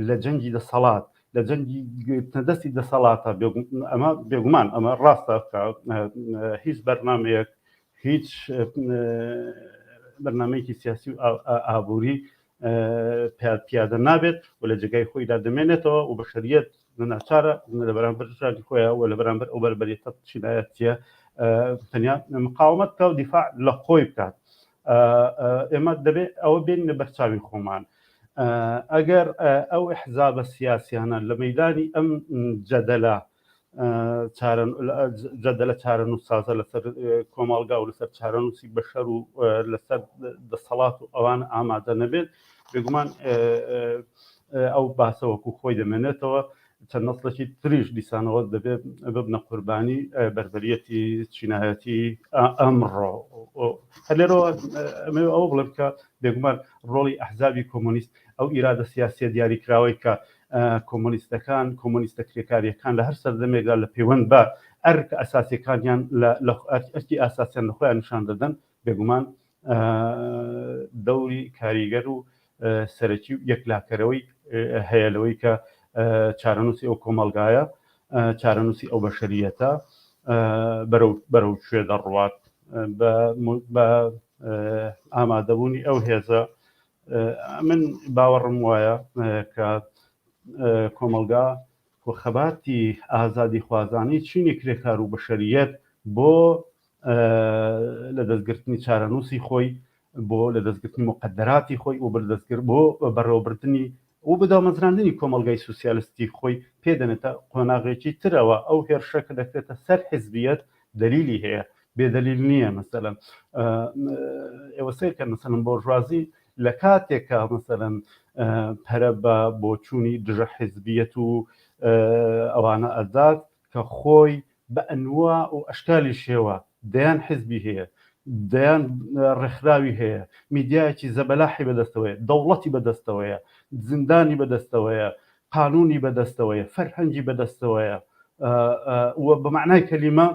لە جەنگی دەسەڵات لە جەنگی دەستی دەسەڵاتە ئەمە بێگومان ئەمە ڕاستە هیچ بەرنامەیەک هیچ بەرنامەیەکی سیاسی و ئابووری پیادە نابێت و لە جێگای خۆیدا دەمێنێتەوە و بەشەریەت ناچارە لە بەرامبەر شاری خۆیە و لە بەرامبەر ئەو بەربەریەتە چینایەتیە تەنیا مقاومەت بکە و دیفاع لە خۆی بکات. ئێمە دەبێت ئەوە بێن لە بەرچاوی خۆمان. ئەگەر ئەو ئەحزابە سیاسیانە لە مەیدانی ئەم جەدەلە چارەنووسازە لەسەر کۆمەڵگا و لەسەر چارەنووسی بەشەر و لەسەر دەسەڵات و ئەوان ئامادە نەبێت بێگومان ئەو باسەوەکو خۆی دەمێنێتەوە چەند نەسڵێکی تریش دیسانەوە دەبێت ببنە قوربانی بەربەریەتی چینایەتی ئەمڕۆ. هەلێرەوە ئەوە بڵێم کە بێگومان ڕۆڵی ئەحزابی کۆمۆنیست ئەو ئیرادە سیاسی دیاریکراوەی کە کۆمۆنیستەکان کۆمۆنیستە کرێکاریەکان لە هەر سەردەمێکدا لە پەیوەند بە ئەرکە ئەساسیەکانیان ئەرکی ئاساسیان لەخۆیان نیشان دەدەن بێگومان دەوری کاریگەر و سەرەکی و یەکلاکەرەوەی هەیە لەوەی کە چارەنووسی ئەو کۆمەلگایە چارەنووسی ئەو بەشەریەتە بەرەو کوێ دەڕوات بە ئامادەبوونی ئەو هێزە. من باوەڕم وایە کە کۆمەلگا و خەباتی ئازادی خوازانی چینی کرێکار و بەشەریەت بۆ لە دەستگرتنی چارەنووسی خۆی بۆ لە دەستگرتنی مقدراتی خۆی و بەردەستگر بۆ بەڕێوەبردننی و بەداومەزراندنی کۆمەلگای سوسیالیستی خۆی پێدەنێتە قۆناغێکی ترەوە ئەو هێرشە کە دەکرێتە سەر حزبیەت دلیلی هەیە بێدلیل نییە. مەسەلەن ئێوە سیرکە مەسەلەن بۆژوازی لە کاتێکە مەسەلەن پەرە بە بۆچوونی دژە حزبیەت و ئەوانە ئەدات کە خۆی بە ئەنوا و ئەشکالی شێوە دەیان حزبی هەیە دەیان ڕێکخراوی هەیە میدیایەکی زەبەلاحی بەدەستەوەیە دەوڵەتی بەدەستەوەیە زیندانی بەدەستەوەیە قانونی بەدەستەوەیە فەرهەنگی بەدەستەوەیە و بە معنای کەلیمە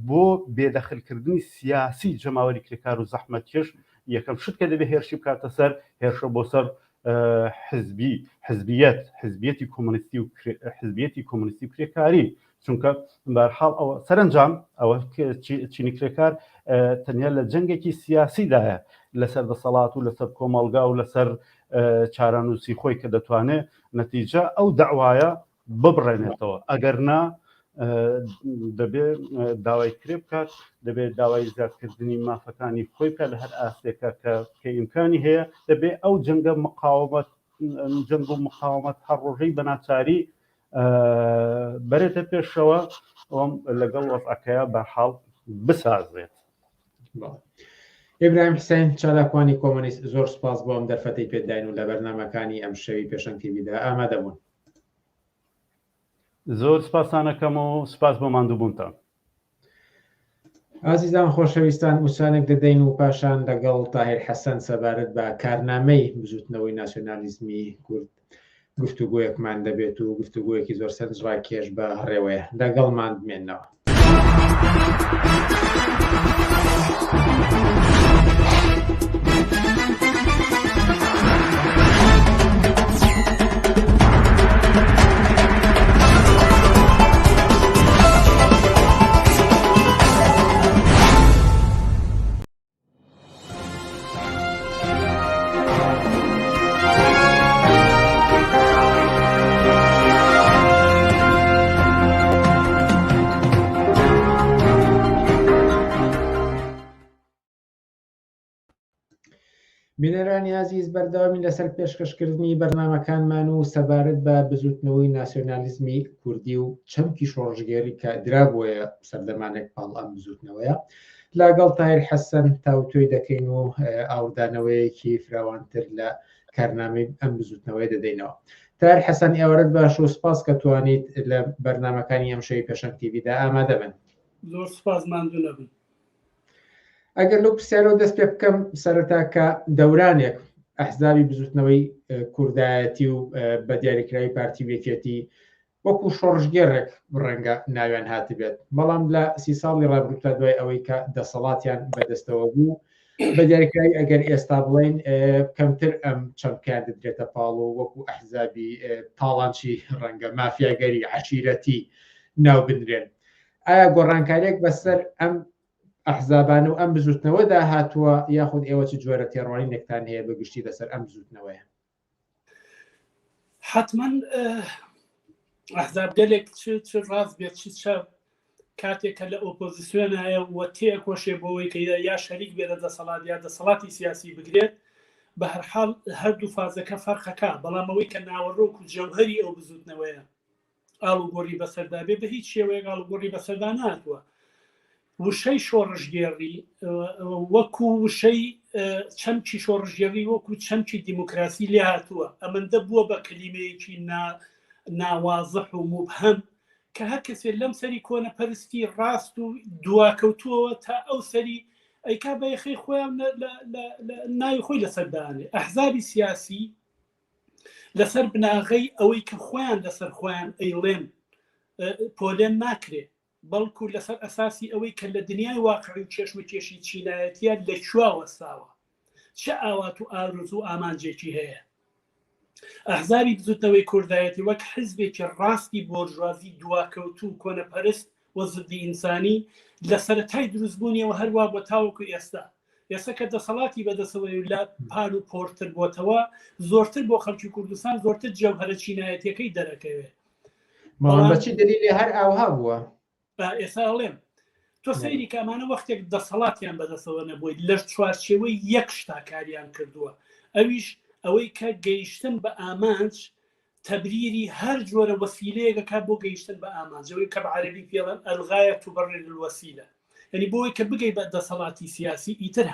بۆ بێدەخلکردنی سیاسی جەماوەری کرێکار و زەحمەتکێش یەکەم شت کە دەبێت هێرشی بکاتە سەر هێرشە بۆ سەر حزبیەتی کۆمۆنیستی و حزبیەتی کۆمۆنیستی و کرێکاری چونکە بەرحاڵ ئەوە سەرنجام ئەوە چینی کرێکار تەنیا لە جەنگێکی سیاسیدایە لەسەر دەسەڵات و لەسەر کۆمەلگا و لەسەر چارەنووسی خۆی کە دەتوانێت نەتیجە ئەو دەعوایە ببڕێنێتەوە ئەگەرنا دەبێت داوای کرێ بکات دەبێت داوای زیادکردنی مافەکانی خۆی بکات لە هەر ئاستێکە کە ئیمکانی هەیە دەبێت ئەو جەنگە جەنگ و مقاومەت هەر ڕۆژەی بەناچاری بەرێتە پێشەوە ئەوم لەگەڵ وەزعەکەیە بەرحاڵ بسازێت. ئیبراهیم حسین چالاکوانی کۆمۆنیست زۆر سپاس بۆ ئەم دەرفەتەی پێداین و لە بەرنامەکانی ئەم شەوی پێشەنگ تیڤیدا ئامادەبوون. زۆر سپاسانەکەم و سپاس بۆ ماندووبوونتان. ئازیزان خۆشەویستان وسانێک دەدەین و پاشان لەگەڵ تاهیر حەسەن سەبارەت بە کارنامەی بزوتنەوەی ناسیۆنالیزمی کورد گفتوگویەکمان دەبێت و گفتوگویەکی زۆر سەرنجڕاکێش بە هەڕێوەیە لەگەڵمان بمێنەوە. بینەرانی عزیز بەردەوامی لەسەر پێشکەشکردنی بەرنامەکانمان و سەبارەت بە بزوتنەوەی ناسیۆنالیزمی کوردی و چەمکی شۆڕژگێری کە درابووە سەردەمانێک پاڵ ئەم بزوتنەوەیە لەگەڵ تایر حەسەن تاوتۆی دەکەین و ئاوردانەوەیەکی فراوانتر لە کارنامەی ئەم بزوتنەوەی دەدەینەوە. تایر حەسەن ئێوەرەت باش و سپاس کە توانیت لە بەرنامەکانی ئەم شەوی پێشەنگ تیڤیدا ئامادە بن. زۆر سپاس ماندوو نەبن. ئەگەر لەو پرسیارەوە دەست پێ بکەم سەرەتا کە دەورانێک ئەحزابی بزوتنەوەی کوردایەتی و بە دیاریکراوی پارتی وێکێتی وەکو شۆڕژگێڕێک ڕەنگە ناویان هاتبێت، بەڵام لە 30 ساڵی ڕابردووتە دوای ئەوەی کە دەسەڵاتیان بەدەستەوە بوو بە دیاریکراوی ئەگەر ئێستا بڵێن کەمتر ئەم چەمکیان دەدرێتە پاڵ و وەکو ئەحزابی پاڵانچی ڕەنگە مافیاگەری عەشیرەتی ناو بنرێن. ئایا گۆڕانکاریێک بەسەر ئەم ئەحزابانە و ئەم بزوتنەوەدا هاتووە یاخود ئێوە چ جۆرە تێڕوانینێکتان هەیە بەگشتی لەسەر ئەم بزوتنەوەیە؟ حتمما ئەحزاب گەلێک چ ڕاست بێت چ کاتێکە لە ئۆپۆزیسیۆنایە و تێکۆشێ بۆەوەی کە یا شەریک بێرە دەسەڵات یا دەسەڵاتی سیاسی بگرێت، بە هەرحاڵ هەردوو فازەکە فەرقەکە، بەڵام ئەوەی کە ناوەڕۆک و جەوهەری ئەو بزوتنەوەیە ئاڵوگۆڕی بەسەردابێ بە هیچ شێوەیەک ئاڵوگۆڕی بەسەردا ناتوە. وشەی شۆڕژگێڕی وەکو وشەی چەمکی شۆڕژگێڕی وەکو چەمکی دیموکراسی لێ هاتووە، ئەمەندە بووە بە کەلیمەیەکی ناوازەح و مبهەم کە هەر کەسێ لەم سەری کۆنەپەرستی ڕاست و دواکەوتووەوە تا ئەو سەری ئەیکا بەیەخی خۆیان ناوی خۆی لەسەردانێ. ئەحزابی سیاسی لەسەر بناغەی ئەوەی کە خۆیان لەسەر خۆیان ئەیڵێن پۆلێن ناکرێت، بەڵکو لەسەر ئەساسی ئەوەی کە لە دنیای واقعی و چێشم و کێشی چینایەتیە لەکوێ وەستاوە، چه ئاوات و ئارزوو و ئامانجێکی هەیە. ئەحزابی بزوتنەوەی کوردایەتی وەک حزبێکی ڕاستی بۆرژوازی دواکەوتوو کۆنەپەرست و زدی ئینسانی لە سەرەتای دروستبوونیەوە هەروە بۆ تاوەکو ئێستا کە دەسەڵاتی بەدەسەوەی لە پان و پۆرتر بۆتەوە زۆرتر بۆ خەڵکی کوردستان زۆرتر جەوهەرە چینایەتیەکەی دەرەکەوێت. بەچی دلیلی هەر ئاوها بووە ئێستا ئەڵێم تۆ سەیری کامانە وەختێک دەسەڵاتیان بەدەسەوە نەبووی لە چوارچێوەی یەک شتاکاریان کردووە، ئەویش ئەوەی کە گەیشتن بە ئامانج تەبریری هەر جۆرە وەسیلەیەکە بۆ گەیشتن بە ئامانجەوەی کە بە عەرەبی پێڵێن ئەلغایە تبەڕر الوەسیلە، یعنی بۆی کە بگەی بە دەسەڵاتی سیاسی ئیتر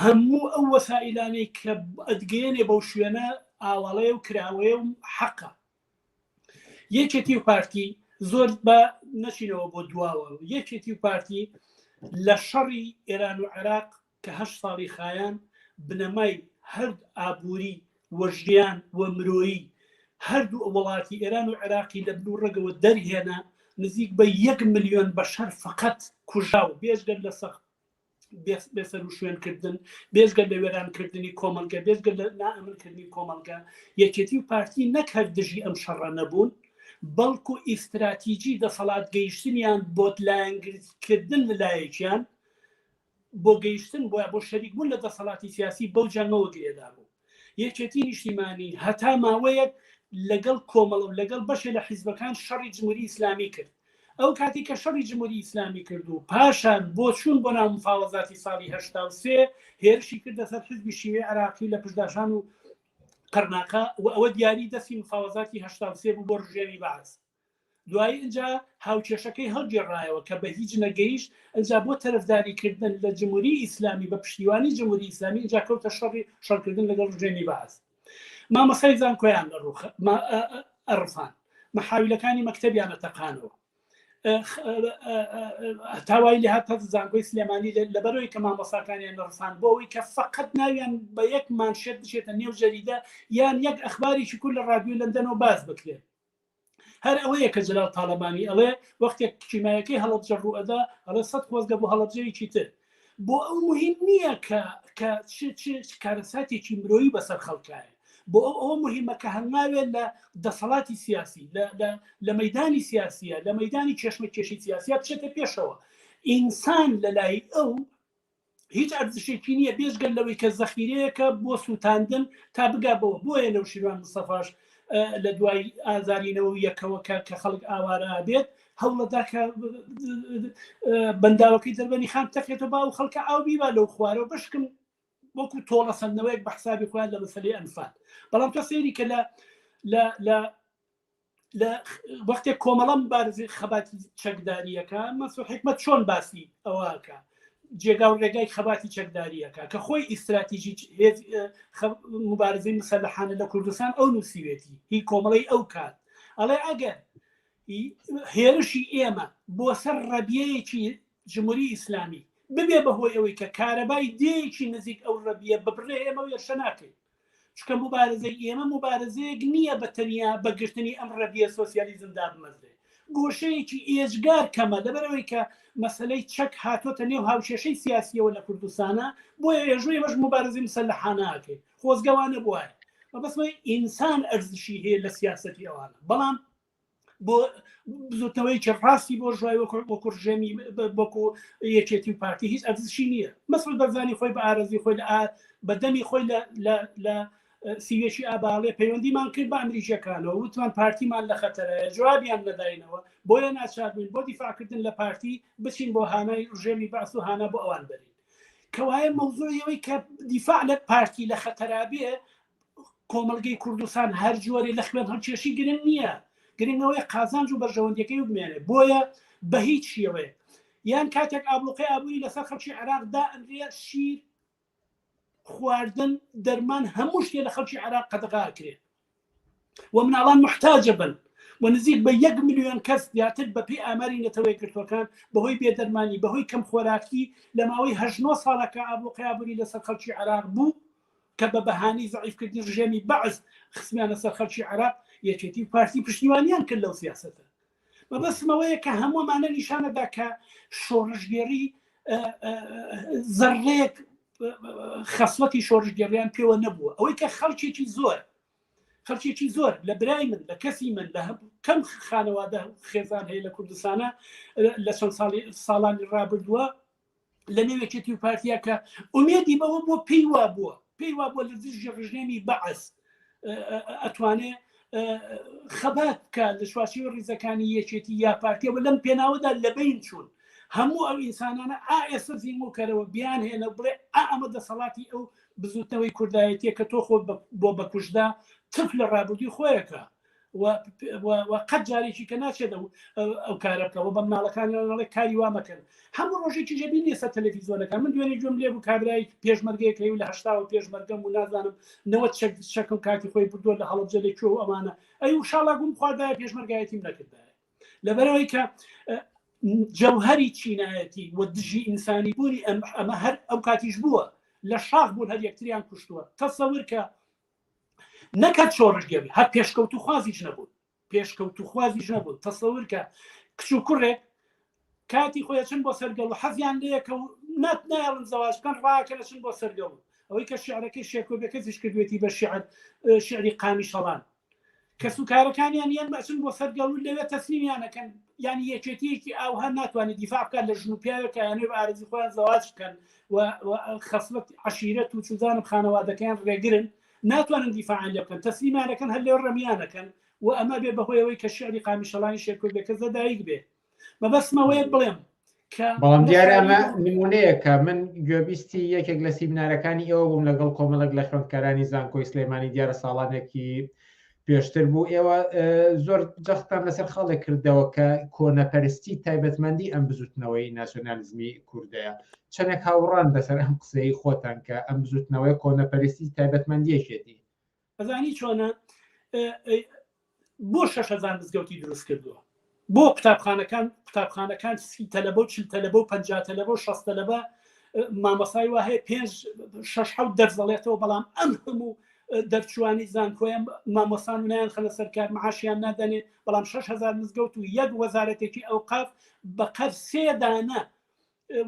هەموو ئەو وەسائلانەی کە ئەدگەیەنێ بەو شوێنە ئاوەڵەیە و کراوەیە و حەقە. یەکێتی و پارتی زۆر بە نەچینەوە بۆ دواوە، یەکێتی و پارتی لە شەڕی ئێران و عێراق کە 8 ساڵی خایان بنەمای هەر ئابووری وەژیان و مرۆیی هەردوو وڵاتی ئێران و عێراقی لە بلو ڕێگەوە دەرهێنا، نزیک بە 1 ملیۆن بەشەر فقط کوژاو، بێژگەر لە سەخت بێسەر و شوێنکردن، بێژگەر لە وێرانکردنی کۆمەلگە، بێژگەر لە نائەمنکردنی کۆمەلگە. یەکێتی و پارتی نەک هەر دژی ئەم شەڕە نەبوون، بەڵکو ئیستراتیجی دەسەڵات گەیشتنیان بۆ لایەنگرکردن لەلایەکیان بۆ گەیشتن بۆ شەریک بوون لە دەسەڵاتی سیاسی بەو جانەوە گرێدا بوو. یەکێتی نیشتیمانی هەتا ماوەیەک لەگەڵ کۆمەڵ و لەگەڵ بەشێ لە حیزبەکان شەڕی جمهوری ئیسلامی کرد. ئەو کاتی کە شەڕی جمهوری ئیسلامی کرد و پاشان بۆ چوون بۆ ناو مفاوەزاتی ساڵی 83 هێرشی کرد لەسەر حیزبی شیوێ عێراقی لە پشداشان و قەرناقە و ئەوە دیاری دەستی مفاوەزاتی 83 بوو بۆ ڕژێمی بەعەز. دوایی اینجا هاوکێشەکەی هەڵگێڕایەوە کە بە هیچ نەگەیشت، ئەنجا بۆ تەرەفداریکردن لە جمهوری ئیسلامی بە پشتیوانی جمهوری ئیسلامی اینجا کەوتە شەڕکردن لەگەڵ ڕژێمی بەعەز. مامەسای زانکۆیان ئەڕفان مەحاویلەکانی مەکتەبیانە تەقانەوە، تاوای لە هاتە زانکۆی سلێمانی لەبەرەوەی کە مامۆساکانیان نەڕسان بۆەوەی کە فقط ناویان بە یەک مانشێت بچێتە نێو جەریدە یان یەک ئەخباریشی کول لە ڕادیۆ لەندەنەوە باز بکرێت. هەر ئەوەیە کە جەلال تاڵەبانی ئەڵێ وەختێک کیمایەکەی هەڵەبجە ڕوئەدا ئەڵێ 100 خۆزگە بۆ هەڵەبجەیەکی تر. بۆ ئەو مهم نییە کە کارەساتێکی مرۆیی بەسەر خەڵکایە. بۆ ئەوە مهمە کە هەنگاوێت لە دەسەڵاتی سیاسی لە مەدانی سیاسیە لە مەدانی کێشمەکێشی سیاسیا بچێتە پێشەوە. ئینسان لە لای ئەو هیچ ئەرزشێکی نییە بێژگەل لەوەی کە زەخیرەیەکە بۆ سووتاندن تا بگابەوە. بۆیە نەوشیروان مستەفاش لە دوای ئازارینەوە یەکەوە کە خەڵک ئاوارە بێت هەوڵەدا کە بەنداوەکەی دەربەنی خان تەقێتەوە با و خەڵکە ئاو بیبا لەو خوارەوە بشکم وەکو تۆڵە سندنەوەیەک بە حسابی خۆیان لە مەسەلەی ئەنفال. بەڵام تۆ سەیری کە لە وەختێک کۆمەڵە مبارزەی خەباتی چەکداریەکە مەسوود حکمەت چۆن باسی ئەوەکە جێگا و ڕێگای خەباتی چەکداریەکە کە خۆی ئیستراتیژی مبارزەی مسەلحانە لە کوردستان ئەو نووسیوێتی هی کۆمەڵی ئەو کات ئەڵێ ئەگەر هێرشی ئێمە بۆ سەر ڕەبیەیەکی جمهوری ئیسلامی ببێ بەهۆی ئەوەی کە کارەبای دێیەکی نزیک ئەو ڕەبیە ببڕێ ئێمە وێرشە ناکەین. چکە مبارزەی ئێمە مبارزەیەک نییە بە تەنیا بەگشتنی ئەم ڕەبیە سۆسیالیزمدا بمەزرێ. گۆشەیەکی ئێجگار کەمە لەبەرەوەی کە مەسەلەی چەک هاتۆتە نێو هاوشێشەی سیاسیەوە لە کوردستانە بۆیە ێژوەی بەش مبارزەی مسەلحانەکەی خۆزگەوانە بواە بەبەسمەی ئینسان ئەرزشی هەیە لە سیاسەتی ئەوانە. بەڵام بۆ بزوتنەوەیکی ڕاستی بۆ ژوای وەکو ڕژێمی بۆکو یەکێتی و پارتی هیچ ئەرزشی نییە. مەسعود بەرزانی خۆی بە ئارەزی خۆی بە دەمی خۆی لە سیوێکی ئاباڵێ پەیوەندیمان کرد بە ئەمریکیەکانەوە وتمان پارتیمان لە خەتەرەیە جوابیان نەداینەوە بۆیە ناچار بووین بۆ دیفاعکردن لە پارتی بچین بۆ هانای ڕژێمی باس و هانا بۆ ئەوان بەرین. کەوایە مەوزوعیەوەی کە دیفاع لە پارتی لە خەتەرابێ کۆمەلگەی کوردستان هەر جۆرێ لە خوێن هەڵکێشی گرنگ نییە. گرنگەوەی قازانج و بەرژەوەندەکەی بمێنێ. بۆیە بە هیچ شێوەیە یان کاتێک ئابلوقی ئابووری لەسەر خەڵکی عێراقدا ئەندرێ شیر خواردن دەرمان هەموو شتێ لە خەڵکی عێراق قەدەغاکرێت و مناڵان محتاجە بن و نزیک بە 1 ملیۆن کەس زیاتر بەپێی ئاماری نەتەوەی گرتوەکان بەهۆی بێدەرمانی بەهۆی کەم خۆراکی لە ماوەی 89 ساڵەکە ئابلوقی ئابووری لەسەر خەڵکی عێراق بوو کە بە بەهانەی زەعیفکردنی ڕژێمی بەعز خسمیانە سەر خەڵکی عێراق یەکێتی پارتی پشتیوانیان کرد لەو سیاسەتە. بەبەسمەوەیە کە هەموومانە نیشانەدا کە شۆڕژگێری زەڕێک خەسڵەتی شۆڕژگەریان پێوە نەبووە. ئەوەی کە خەڵکێکی زۆر لە برای من لە کەسی من لە کەم خانەوادە خێزان هەیە لە کوردستانە لە چەند ساڵانی ڕابردووە لە نێوێکێتی و پارتیا کە ئومێدی بەوە بۆ پێی وا لە دژی ڕژێمی بەعز ئەتوانێ خەبات کە لە شواشی ڕیزەکانی یەکێتی یا پارتیەوە لەم پێناوەدا لەبین چوون هەموو ئەو ئینسانانە ئێستا زیموکەرەوە بیان هێنە بڵێ ئەمە دەسەڵاتی ئەو بزوتنەوەی کوردایەتیە کە تۆ خۆ بۆ بەکوژدا تف لە ڕابردووی خۆیەکە و قەت جارێکی کە ناچێت ئەو کارە بکەوە بە مناڵەکانڵێ کاری وامەکەن. هەموو ڕۆژێکی جەبی لێسە تەلەڤیزۆنەکە من دوێنێ گوێم لێ بوو کابرای پێشمەرگەیەکەی و لە 80 پێشمەرگەم و نازانم 90 شەکم کاتی خۆی بردووە لە هەڵەبجە لێکوێ و ئەمانە ئەی وشاڵا گوم خواردایە پێشمەرگایەتیم نەکردایە لەبەرەوەی کە جەوهەری چینایەتی و دژی ئینسانی بوونی ئەمە هەر ئەو کاتیش بووە لە شاخ بوون هەر یەکتریان کوشتووە. تەسەور کە نەکات شۆڕژگەری هەر پێشکەوت و خوازیش نەبوون تەسەور کە کچ و کوڕێک کاتی خۆیان چن بۆ سەرگەڵ و حەزیان لەیەکە و نایڵن زەواجکەن ڕاکەنە چن بۆ سەرگەڵ ئەوەی کە شیعرەکەی شێکۆبەکەزیش کردوێتی بە شیعری قامی شەڵان کە سوکارەکانیان یان بەچن بۆ سەرگەڵ و لەوێ تەسلیمیانەکەن یانی یەکێتیەکی ئاوها ناتوانێت دیفاع بکات لە ژن و پیاوێکە یانێ بە ئارزی خۆیان زەواج بکەن و خەسڵەت عەشیرەت و چوزانم خانەوادەکەیان ڕێگرن ناتوانن دیفاعیان لێ بکەن تەسلیمیانەکەن هەر لێو ڕەمیانەکەن و ئەمە بێ بەهۆی ئەوەی کە شیعری قامی شەڵانی شێکۆبەکە زەدایک بێ. مەبەستمەوەیە بڵێم بەڵام دیارە ئەمە نمونەیە کە من گوێبیستی یەکێک لە سیمینارەکانی ئێوە بووم لەگەڵ کۆمەڵک لە خوێندکارانی زانکۆی سلێمانی دیارە ساڵانێکی پێشتر بوو. ئێوە زۆر جەختان لەسەر خەڵێک کردەوە کە کۆنەپەرستی تایبەتمەندی ئەم بزوتنەوەی ناسیۆنالیزمی کوردەیە. چەندێک هاوڕان بەسەر ئەم قسەی خۆتان کە ئەم بزوتنەوەی کۆنەپەرستی تایبەتمەندیەکێتی ئەزانی چۆنە بۆ 6,000 مزگەوتی دروست کردووە بۆ قوتابخانەکان 30 تەلەبە و 40 تەلەبە و 50 تەلەبە و 60 تەلەبە مامۆسای وا هەیە 5-6 دەرس دەڵێتەوە، بەڵام ئەم هەموو دەرچوانی زانکۆیان مامۆسان نایان خەنە سەرکار معاشیان نادەنێ، بەڵام 6,000 مزگەوت و یەک وەزارەتێکی ئەوقاف بەقەر 3 دانە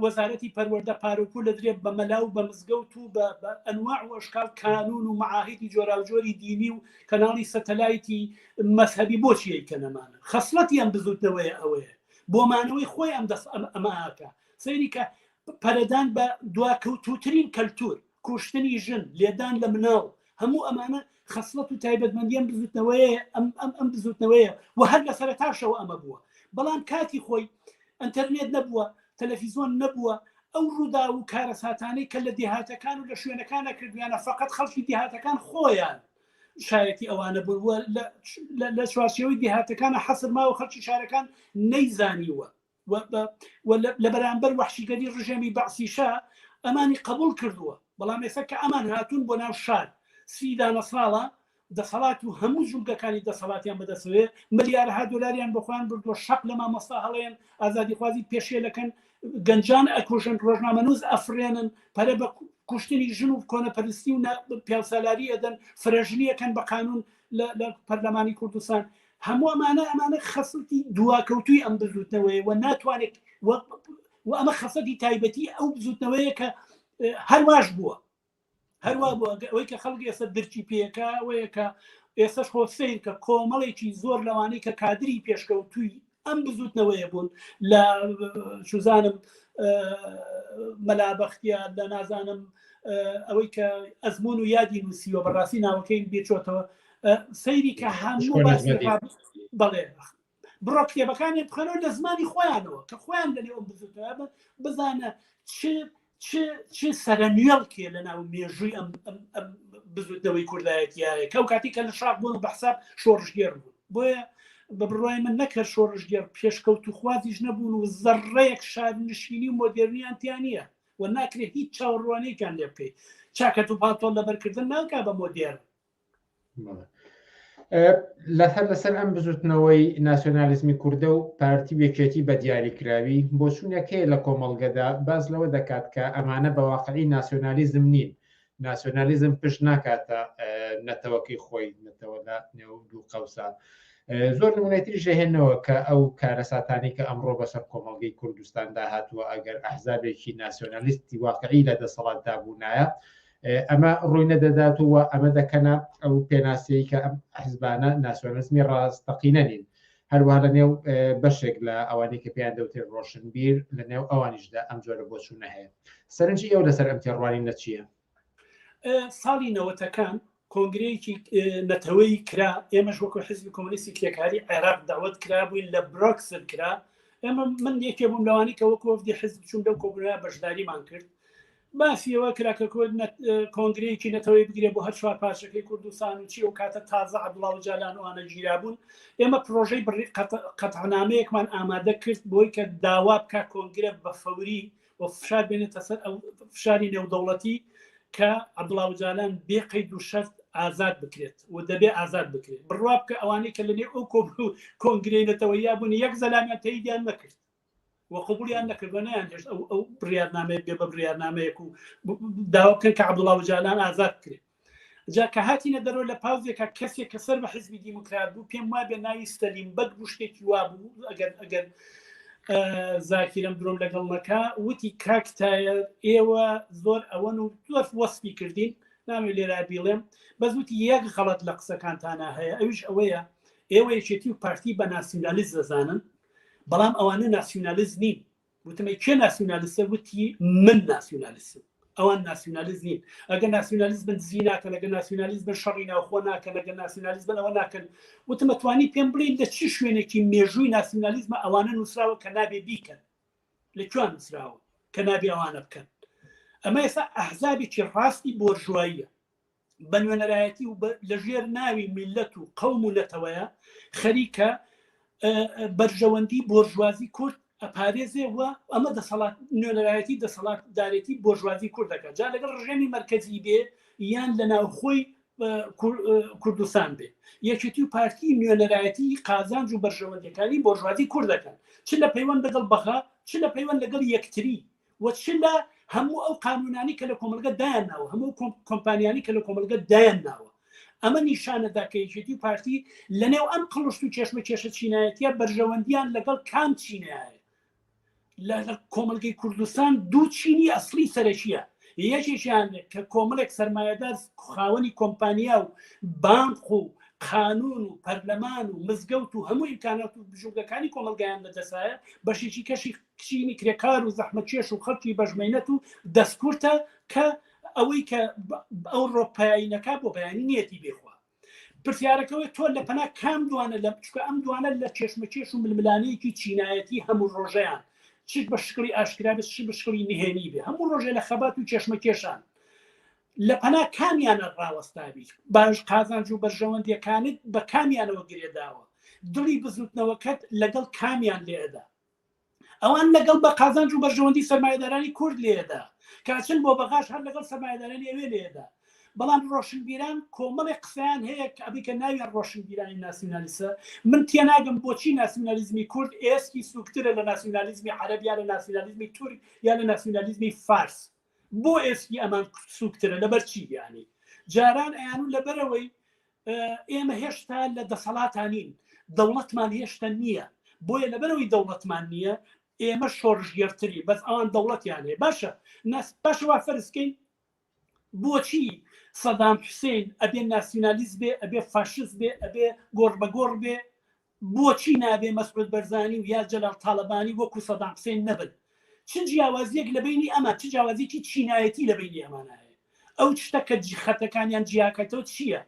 وەزارەتی پەروەردە پارۆپول لە درێ بە مەلا و بە مزگەوت و بە ئەنواع و ئەشکال کانون و معاهیدی جۆراوجۆری دینی و کەناڵی سەتەلایتی مەذهبی بۆچی ئەیکەنەمانە خەسڵەتی ئەم بزوتنەوەیە ئەوەیە بۆمانەوەی خۆی ئەمەکە سەیری کە پەرەدان بە دواکەوتوترین کەلتور، کوشتنی ژن، لێدان لە مناڵ، هەموو ئەمانە خەسڵەت و تایبەتمەندی ئەم بزوتنەوەیە و هەر لە سەرەتاشەوە ئەمە بووە. بەڵام کاتی خۆی ئەنتەرنێت نەبووە، تەلەڤیزۆن نەبووە، ئەو ڕوودا و کارە ساتانەی کە لە دێهاتەکان و لە شوێنەکانە کردویانە فقط خەڵکی دێهاتەکان خۆیان شایەتی ئەوانە بووە لە چوارچێوەی دێهاتەکانە حەسر ماوە خەڵکی شارەکان نەیزانیوە لە بەرامبەر وەحشیگەری ڕژێمی بەعسیشا ئەمانی قبول کردووە. بەڵام ئێستا کە ئەمان هاتوون بۆ ناو شار 30 دانە ساڵە دەسەڵات و هەموو جوڵگەکانی دەسەڵاتیان بەدەسەوێ ملیارها دۆلاریان بەخۆیان بردووە شەق لە مامۆستا هەڵەیەن ئازادی خوازی پێشێلەکەن گەنجان ئەکوژن ڕۆژنامەنووس ئەفرێنن پەرە بە کوشتنی ژن و کۆنەپەرستی و پیاسەلاری ئەدەن فرەژنیەکەن بە قانون لە پەرلەمانی کوردستان. هەموو ئەمانە خەسڵتی دواکەوتوی ئەم بزوتنەوەی و ناتوانێت و ئەمە خەسەتی تایبەتی ئەو بزوتنەوەیە کە هەرواش بووە هەروە بووە ئەوەی کە خەڵک ئێستا درکی پێەکە ئەوەیە کە ئێستاش خۆ سیر کە کۆمەڵێکی زۆر لەوانەی کە کادری پێشکەوتووی ئەم بزوتنەوەیە بوون لە شوزانم مەلابەختیە لە نازانم ئەوەی کە ئەزمون و یادی نووسیوە بەڕاستی ناوەکەی بێچۆتەوە سەیری کە هەموو بەڵێ بڕۆ کتێبەکانی بخەنەوە لە زمانی خۆیانەوە کە خۆیان لەنێ ئەم بزوتنەوە بزانە چ سەرنوێڵکێ لە ناو مێژووی ئەم بزوتنەوەی کوردایەتیایە کە ئەو کاتی کە لە شاق بوون و بەحساب شۆڕژگێر بوون. بۆیە بە بڕای من نەکرد شۆڕژگێر پێشکەوت و خوازیش نەبوون و زەڕەیەک شارنشینی و مۆدێرنیان تیانە و ناکرێت هیچ چاوەڕوانەیەکان لێ بکەیت. چاکەت و پاتۆڵ لەبەرکردن ناکا بە مۆدێر. لەسەر ئەم بزوتنەوەی ناسیۆنالیزمی کوردە و پارتی وێکێتی بە دیاریکراوی بۆ چوونەکەی لە کۆمەڵگەدا باز لەوە دەکات کە ئەمانە بە واقعی ناسیۆنالیزم نین. ناسیۆنالیزم پشت ناکاتە نەتەوەکەی خۆی نەتەوە لە نێو دوو قەوسا. زۆر نمونەتری ژەهێنەوە کە ئەو کارە ساتانی کە ئەمڕۆ بەسەر کۆمەڵگەی کوردستاندا هاتووە ئەگەر ئەحزابێکی ناسیۆنالیستی واقعی لە دەسەڵاتدا بوونایە ئەمە ڕووی نەدەداتوە ئەمە دەکەنە ئەو پێناسەیە کە ئەم حیزبانە ناسیۆنالیزمی ڕاستەقینە نین. هەروەها لە نێو بەشێک لە ئەوانەی کە پێیان دەوتێت ڕۆشنبیر لە نێو ئەوانیشدا ئەم جۆرە بۆچوونە هەیە. سەرنجی ئەو لەسەر ئەم تێڕوانی نەچیە؟ ساڵی نەوەتەکان کۆنگرەیەکی نەتەوەی کرا، ئێمەش وەکو حیزبی کۆمۆنیستی کێکاری عێراق داوەت کرا بووین لە برۆکسل کرا. ئێمە من یەکێ بووم لەوانی کە وەکو وەفدی حیزب چوون لەو کۆبنەوە بەشداریمان کرد. باسیەوە کراکە کۆنگرەیەکی نەتەوەی بگرێت بۆ هەر چوار پاشەکەی کوردستان و چی و کاتە تازە عەبدوڵڵا و جالان وانە گیرابوون. ئێمە پرۆژەی قەتعنامەیەکمان ئامادە کرد بۆی کە داوا بکە کۆنگرە بە فەوری و فشار بێنێتە سەر ئەو فشاری نێودەوڵەتی کە عەبدوڵڵا و جالان بێ قەید و شەرت ئازاد بکرێت و دەبێ ئازاد بکرێت. بڕوا بکە ئەوانەی کە لەنێ ئەو کۆنگرەی نەتەوەییا بوون یەک زەلامیان تەییدیان نەکرد و قبولیان نەکردوە نەیانهێشت ئەو بڕیارنامەیە بێ بە بڕیارنامەیەک و داوا بکەن کە عەبدوڵڵا و جالان ئازاد بکرێت. جا کە هاتینە دەرەوە لە پاوزێکە کەسێک کە سەر بە حیزبی دیموکرات بوو پێم وابێ ناوی ستەلینبەرگ بوو شتێکی وا بوو ئەگەر زاکیرم درۆم لەگەڵ نەکا وتی کاکتایە ئێوە زۆر ئەوەن و زۆر وەسپی کردین ناوێ لێرا بیڵێم بەزوتی یەک غەڵەت لە قسەکانتانە هەیە ئەویش ئەوەیە ئێوە یەکێتی و پارتی بە ناسیۆنالیست دەزانن بەڵام ئەوانە ناسیۆنالیست نین. وتمەی کێ ناسیۆنالیستە؟ وتی من ناسیۆنالیستم. ئەوان ناسیۆنالیست نین. ئەگەر ناسیۆنالیست بن دزی ناکەن، ئەگەر ناسیۆنالیست بن شەڕی ناوخۆ ناکەن، ئەگەر ناسیۆنالیست بن ئەوە ناکەن. وتمە توانی پێم بڵێن لە چی شوێنێکی مێژووی ناسیۆنالیزمە ئەوانە نووسراوە کە نابێ بیکەن؟ لەکوێن نووسراوە کە نابێ ئەوانە بکەن؟ ئەمە ئێستا ئەحزابێکی ڕاستی بۆرژواییە بە نوێنەرایەتی و لە ژێر ناوی میلەت و قەوم و نەتەوەیە خەریکە بەرژەوەندی بۆرژوازی کورد ئەپارێزێ و ئەمە دەسەڵات نوێنەرایەتی دەسەڵاتدارێتی بۆرژوازی کوردەکە. جا لەگەڵ ڕژێمی مەرکەزی بێ یان لە ناوخۆی کوردستان بێ یەکێتی و پارتی نوێنەرایەتی قازانج و بەرژەوەندەکانی بۆژوازی کوردەکەن چ لە پەیوەند لەگەڵ بەخا چ لە پەیوەند لەگەڵ یەکتری و چ لە هەموو ئەو قانونانی کە لە کۆمەلگە دایان ناوە هەموو کۆمپانیانی کە لە کۆمەلگە دایان ناوە ئەمە نیشانەدا کە یەکێتی و پارتی لەنێو ئەم قڵشت و چێشمە کێشە چینایەتیە بەرژەوەندیان لەگەڵ کام چینایە لە کۆمەلگەی کوردستان دوو چینی ئەسلی سەرەکیە یەکێکیان کە کۆمەڵێک سەرمایەدار خاوەنی کۆمپانیا و بانق و قانون و پەرلەمان و مزگەوت و هەموو ئیمکانات و بژوگەکانی کۆمەلگایان بەدەسایە بەشێکی کەشی کچینی کرێکار و زەحمەتکێش و خەڵکی بەژمێنەت و دەستکورتە کە ئەوەی کە ئەو ڕۆپایینەکە بۆ بەیانی نیەتی بێخوا پرسیارەکەوەی تۆ لە پەنا کام دوانە لە بچکە ئەم دوانە لە چێشمەکێش و ململانەیەکی چینایەتی هەموو ڕۆژەیان چ بە شکلی ئاشکرا بێت چ بە شکلی نهێنی بێ هەموو ڕۆژێ لە خەبات و چێشمەکێشان لە پەنا کامیانە ڕاوەستابی باش قازانج و بەرژەوەندیەکانت بە کامیانەوە گرێداوە دڵی بزوتنەوەکەت لەگەڵ کامیان لێدا ئەوان لەگەڵ بە قازانج و بەرژەوەندی سەرمایه‌دارانی کورد لێدا کاچن بۆ بەغاش هەر لەگەڵ سەرمایه‌دارانی ئەوێ لێدا بەڵام ڕۆشنبیران کۆمەڵێک قسەیان هەیە کە ئەبیکە ناویان ڕۆشنبیرانی ناسیۆنالیستە من تێناگەم بۆچی ناسیۆنالیزمی کورد ئێسکی سوکترە لە ناسیۆنالیزمی عەرەب یا لە ناسیۆنالیزمی تورک یا لە ناسیۆنالیزمی فارس بۆ ئێسکی ئەمان سوکترە لەبەر چی بیانی جاران ئەیان و لەبەرەوەی ئێمە هێشتا لە دەسەڵاتانین دەوڵەتمان هێشتا نییە بۆیە لەبەرەوەی دەوڵەتمان نییە ئێمە شۆڕژگەرتری بەس ئەوان دەوڵەتیان هەیە باشە وا فەرزکەین بۆچی سەدام حوسێن ئەبێ ناسیۆنالیست بێ ئەبێ فاشست بێ ئەبێ گۆڕ بە گۆڕ بێ بۆچی نابێ مەسعود بەرزانی و یا جەلال تاڵەبانی وەکو سەدام حوسێن نەبن چ جیاوازیەک لە بینی ئەمە چ جیاوازیەکی چینایەتی لە بینی ئەمانە هەیە ئەو شتەکە خەتەکانیان جیاکەتەوە چییە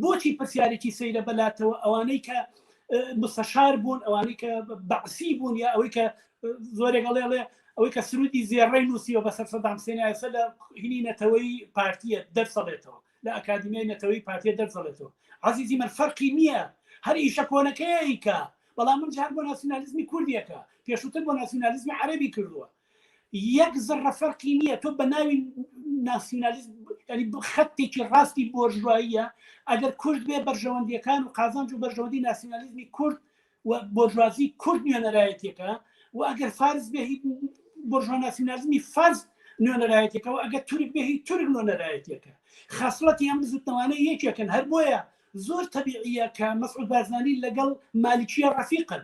بۆچی پرسیارێکی سەیرە بەلاتەوە ئەوانەی کە مستەشار بوون ئەوانەی کە بەعسی بوون یا ئەوەی کە زۆرێک ئەڵێ ئەوەی کە سرودی زێڕەی نووسیەوە بەسەر سەدام حوسێن ئێستا لە هینی نەتەوەی پارتیە دەرسەڵێتەوە لە ئەکادمیای نەتەوەی پارتیە دەرسەڵێتەوە عەزیزی من فەرقی نییە هەر ئیشە کۆنەکەیکە بەڵام من جار بۆ ناسیۆنالیزمی کوردیەکە پێشووتر بۆ ناسیۆنالیزمی عەرەبی کردووە یەک زەڕە فەرقی نییە تۆ بە ناوی ناسیۆنالیزم ینی خەتێکی ڕاستی بۆرژواییە ئەگەر کورد بێ بەرژەوەندیەکان و قازانج و بەرژەوەندی ناسیۆنالیزمی کورد و بۆرژوازی کورد نوێنەرایەتێکە و ئەگەر فارس بێ بۆرژوا ناسیۆنالیزمی فارس نوێنەرایەتێکە و ئەگەر تورک بێ تورک نوێنەرایەتێکە خاصڵەتی ئەم بزوتنەوانە یەکێکن هەر بۆیە زۆر تەبیعیە کە مەسعود بارزانی لەگەڵ مالیکیە ڕەفیقن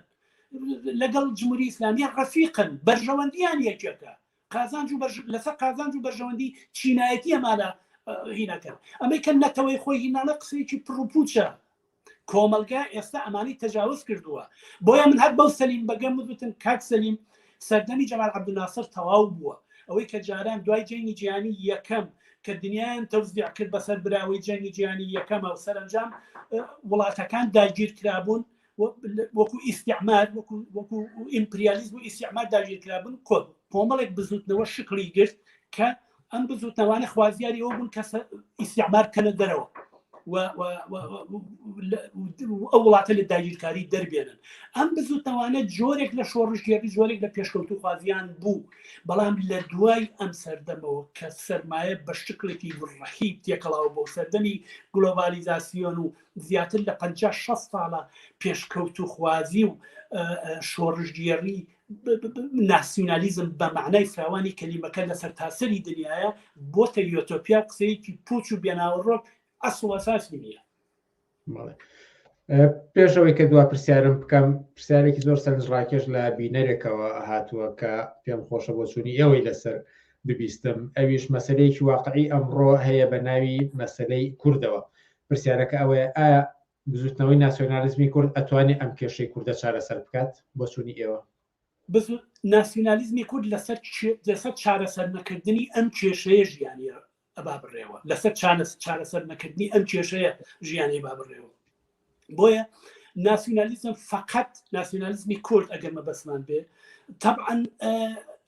لەگەڵ جمهوری ئیسلامیە ڕەفیقن بەرژەوەندیان یەکێکە قازانج و لەسەر قازانج و بەرژەوەندی چینایەتی ئەمانە هینەکەن ئەمەی کە نەتەوەی خۆی هینانە قسەیەکی پڕوپوچە کۆمەلگا ئێستا ئەمانی تەجاوز کردووە بۆیە من هەر بەو سەلیم بەگەم وتن کاک سەلیم سەردەمی جەمال عەبدولناسر تەواو بووە ئەوەی کە جاران دوای جەنگی جیهانی یەکەم کە دنیایان تەوزیع کرد بەسەر براوەی جەنگی جیهانی یەکەمە و سەرنجام وڵاتەکان داگیر کرابوون وەکو ئیستیعمار وەکو ئیمپریالیزم و ئیستیعمار داگیر کرابوون کۆمەڵێک بزوتنەوە شکلی گرت کە ئەم بزوتنەوانە خوازیاری ئەو بوون کە ئیستیعمار کەنە دەرەوە ئەو وڵاتە لە داگیرکاری دەربێنن ئەم بزوتنەوانە جۆرێک لە شۆڕژگێری جۆرێک لە پێشکەوت و خوازیان بوو بەڵام لە دوای ئەم سەردەمەوە کە سەرمایە بە شکلێکی ڕەحیب تێکەڵاو بۆ سەردەمی گلۆبالیزاسیۆن و زیاتر لە 50-60 ساڵە پێشکەوت و خوازی و شۆڕژگێری ناسیۆنالیزم بە معنای فراوانی کەلیمەکە لەسەر تاسەری دنیاە بۆتە یۆتۆپیا قسەیەکی پوچ و بێناوەڕۆک ئەسڵ ئەساسی نییە پێشەوەی کە دوا پرسیارم بکەم پرسیارێکی زۆر سەرنجڕاکێش لە بینەرێکەوە هاتووە کە پێم خۆشە بۆ چوونی ئەوەی لەسەر ببیستم ئەویش مەسەلەیەکی واقعی ئەمڕۆ هەیە بە ناوی مەسەلەی کوردەوە پرسیارەکە ئەوەیە ئایا بزوتنەوەی ناسیۆنالیزمی کورد ئەتوانێت ئەم کێشەی کوردە چارەسەر بکات بۆ چوونی ئێوە ناسیۆنالیزمی کورد لەسەر چارەسەر نەکردنی ئەم کێشەیە ژیانی ئەبا بڕێوە لەسەر چارەسەر نەکردنی ئەم کێشەیە ژیانی با بڕێوە بۆیە ناسیۆنالیزم فقط ناسیۆنالیزمی کورد ئەگەر مەبەسمان بێ طبعا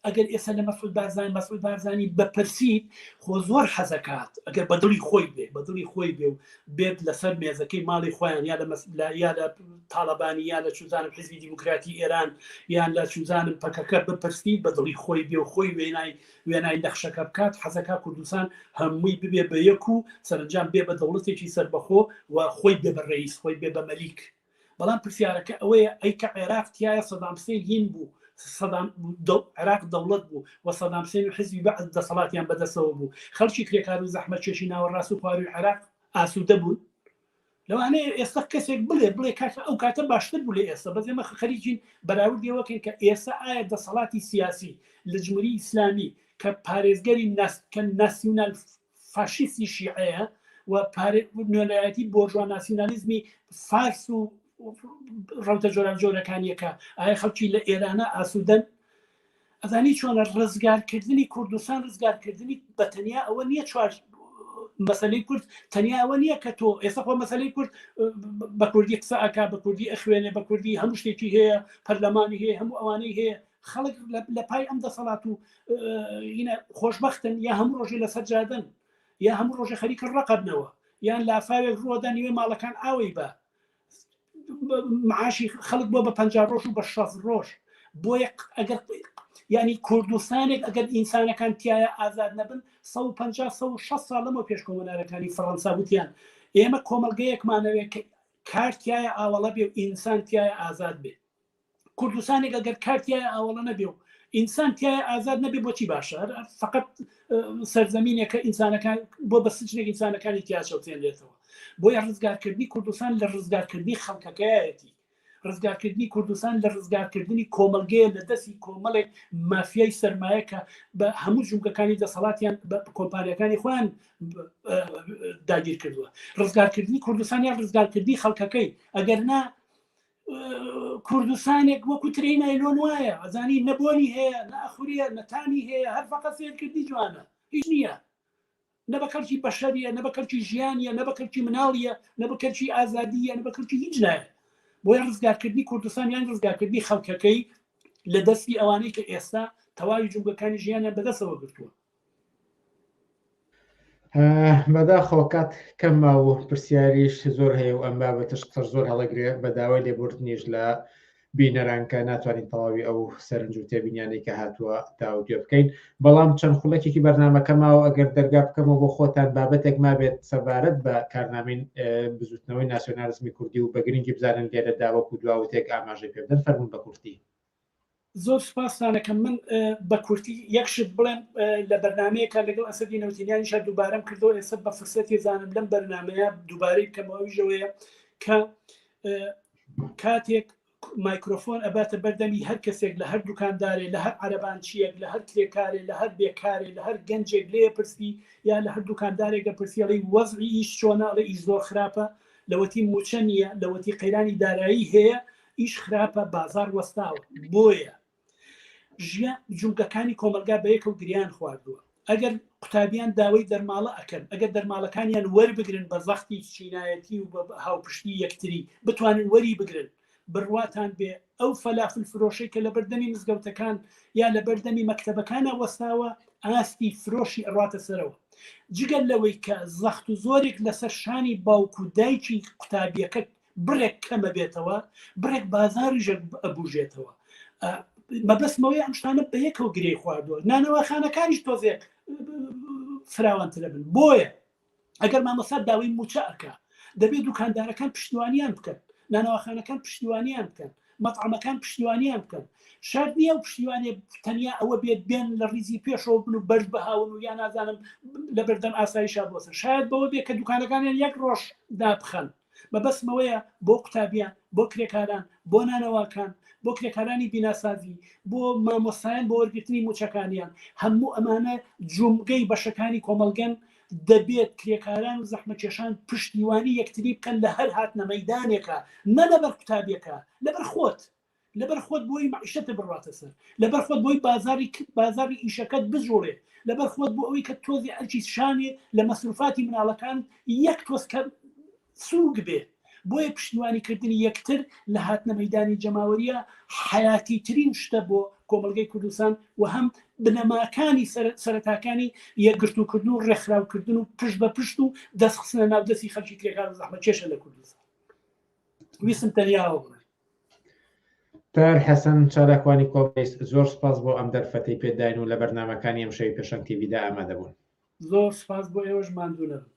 ئەگەر ئێستا لە مەسعود بارزانی بەپرسیت خۆ زۆر حەزەکات ئەگەر بەدڵی خۆی بێ و بێت لەسەر مێزەکەی ماڵی خۆیان یا لە تاالبانی یا لە چوزانم حزبی دیموکراتی ئێران یان لە چوزانم پەکەکە بپرسیت بەدڵی خۆی بێ و خۆی وێنای نەخشەکە بکات حەزەکە کوردستان هەمووی ببێ بە یەک و سەرنجام بێ بە دەوڵەتێکی سەربەخۆ و خۆی بێ بە ڕئیس خۆی بێ بە مەلیک. بەڵام پرسیارەکە ئەوەیە ئەیکە عێراق تایە سەدام حوسێن هین بوو عێراق دەوڵەت بوو و سەدام حوسێن و حزبی بەعد دەسەڵاتیان بەدەستەوە بوو خەڵکی کرێکار و زەحمەت کێشی ناوەڕاست و خواروی عێراق ئاسوودە بوون. لەوانەیە ئێستا کەسێک بڵێ کاتە ئەو کاتە باشتر بوو لە ئێستا بەزێمە خەریکین بەراوردیەوەکەین کە ئێستا ئایا دەسەڵاتی سیاسی لە جمهوری ئیسلامی کە پارێزگەری کە ناسیۆنال فاشیستی شیعەیە و نوێنەرایەتی بۆرژوا ناسیۆنالیزمی فارس و ڕەوتە جۆرەکانیەکە ئایا خەڵکی لە ئێرانە ئاسوودەن؟ ئەزانی چۆنە ڕزگارکردنی کوردستان ڕزگارکردنی بەتەنیا ئەوە نییە چوار مەسەلەی کورد تەنیا ئەوە نییە کە تۆ ئێستا خۆ مەسەلەی کورد بە کوردی قسە ئەکا بە کوردی ئەخوێنێ بە کوردی هەموو شتێکی هەیە پەرلەمانی هەیە هەموو ئەوانەی هەیە خەڵک لە پای ئەم دەسەڵات و خۆشبەختن یا هەموو ڕۆژی لەسەر جادن یا هەموو ڕۆژی خەریکە ڕقەبنەوە یان لافاوێک ڕۆدا نیوێ ماڵەکان ئاوەی بە معاشی خەڵک بۆ بە 50 ڕۆژ و بە 60 ڕۆژ بۆیە ئەگەر ینی کوردستانێک ئەگەر ئینسانەکان تایە ئازاد نەبن 150-160 ساڵ لەمە پێش کۆمەلارەکانی فەڕەنسا وتیان ئێمە کۆمەلگەیەکمانەوێت کارتیایە ئاوەڵە بێ و ئینسان تایە ئازاد بێ. کوردستانێک ئەگەر کارتیایە ئاوەڵە نەبێ و ئینسان تایە ئازاد نەبێ بۆچی باشە فقط سەرزەمینێکە ئینسانەکان بۆ بە سچنێک ئینسانەکانی تیاچەوتێنێتەوە. بۆیە ڕزگارکردنی کوردستان لە ڕزگارکردنی خەڵکەکەیەتی ڕزگارکردنی کوردستان لە ڕزگارکردنی کۆمەلگەیە لە دەستی کۆمەڵێک مافیای سەرمایە کە بە هەموو ژومگەکانی دەسەڵاتیان بە کۆمپانیەکانی خۆیان داگیر کردووە. ڕزگارکردنی کوردستان یان ڕزگارکردنی خەڵکەکەی ئەگەر نا کوردستانێک وەکو ترێی نایلۆن وایە ئەزانی نەبۆنی هەیە نەخوریە نەتانی هەیە هەر فەقەت سێرکردنی جوانە هیچ نییە نە بە کەلکی بەشەریە نە بە کەلکی ژیانیە نە بە کەلکی مناڵیە نە بە کەلکی ئازادیە نە بە کەلکی هیچ نایە. بۆیە ڕزگارکردنی کوردستان یان ڕزگارکردنی خەڵکەکەی لە دەستی ئەوانەی کە ئێستا تەواوی جومگەکانی ژیانیان بەدەستەوە گرتووە. بەداخەوە کات کەمما و پرسیاریش زۆر هەیە و ئەم بابەتش قسە زۆر هەڵەگرێ بە داوای لێبوردنیش لە بینەرانکە ناتوانین تەواوی ئەو سەرنج و تێبینیانەی کە هاتووە داوتێ بکەین. بەڵام چەند خوڵەکێکی بەرنامەکەماوە ئەگەر دەرگا بکەمەوە بۆ خۆتان بابەتێک ما بێت سەبارەت بە کارنامەی بزوتنەوەی ناسیۆنالیزمی کوردی و بە گرنگی بزانن لێرە داوەکو دواوتێک ئاماژەی پێ بدەن فەرمون بە کورتی. زۆر سپاسانەکەم من بە کورتی یەکشت بڵێم لە بەرنمەیەکە لەگەڵ ئەسەدی نەوتینیانیشا دووبارەم کردەوە ئێستا بە فرسەتی زانم لەم بەرنمەیە دووبارەی کەمەوەیژەوەیە کە کاتێک مایکرۆفۆن ئەباتە بەردەمی هەر کەسێک لە هەر دوکاندارێ لە هەر عەرەبانچیەک لە هەر کرێکارێ لە هەر بێکارێ لە هەر گەنجێک لێ پرسی یا لە هەر دوکاندارێکە پرسیڵی وەزعی ئیش چۆنە ئەڵێ ئیش زۆر خراپە لەوەتی موچە نییە لەوەتی قەیرانی دارایی هەیە ئیش خراپە بازار وەستاوە. بۆیە ژیان جومگەکانی کۆمەلگا بە یەکەوە گریان خواردووە. ئەگەر قوتابیان داوای دەرماڵە ئەکەن ئەگەر دەرماڵەکانیان وەربگرن بە زەختی چینایەتی و بە هاوپشتی یەکتری بتوانن وەری بگرن بڕواتان بێ ئەو فەلافل فرۆشەی کە لە بەردەمی مزگەوتەکان یا لە بەردەمی مەکتەبەکانە وەستاوە ئاستی فرۆشی ئەڕاتە سەرەوە. جگەل لەوەی کە زەخت و زۆرێک لەسەر شانی باوکو دایکی قوتابیەکە بڕێک کەمە بێتەوە بڕێک بازاری ژە ئەبوژێتەوە. مەبەستمەوەی ئەم شتانە بە یەکەوە گرێی خواردووە نانەوەخانەکانیش تۆزێک فراوانترە بن. بۆیە ئەگەر مامۆستا داوای موچە ئەکا دەبێت دوکاندارەکان پشتیوانیان بکەن نانەوەخانەکان پشتیوانیان بکەن مەطعەمەکان پشتیوانیان بکەن. شارد نییە و پشتیوانێ تەنیا ئەوە بێت بێن لە ڕیزی پێشەوە بن و بەرز بەهاون و یا نازانم لە بەردەم ئاسایشا بۆسە شاید بەوە بێت کە دوکانەکانیان یەک ڕۆژ دابخەن. مەبەستمەوەیە بۆ قوتابیان بۆ کرێکاران بۆ نانەواکان بۆ کرێکارانی بیناسازی بۆ مامۆستایان بۆ وەرگرتنی موچەکانیان هەموو ئەمانە جومگەی بەشەکانی کۆمەلگەن دەبێت کرێکاران و زەحمەتکێشان پشتیوانی یەکتری بکەن لە هەر هاتنە مەیدانێکە نە لەبەر قوتابیەکە لەبەر خۆت بۆی معیشەتە بڕاتە سەر لەبەر خۆت بۆی بازاری ئیشەکەت بجوڵێ لەبەر خۆت بۆ ئەوەی کە تۆزی ئەلکی شانێ لە مەسروفاتی مناڵەکان یەک تۆز کە سووک بێ. بۆیە پشتیوانیکردنی یەکتر لە هاتنە مەیدانی جەماوەریە حیاتی ترین شتە بۆ کۆمەلگەی کوردستان و هەم بنەماکانی سەرەتاکانی یەکگرتوکردن و ڕێکخراوکردن و پشت بە پشت و دەستخستنە ناودەستی خەڵکی تێکار زەحمەتکێشە لە کوردستان ویستم تەنیاوە بڵێم. تار حەسەن چالاکوانی کۆڵیس زۆر سپاس بۆ ئەم دەرفەتەی پێداین و لە بەرنامەکانی ئەم شەوی پێشەنگ تیڤیدا ئامادەبوون. زۆر سپاس بۆ ئێوەش ماندوو نەبن.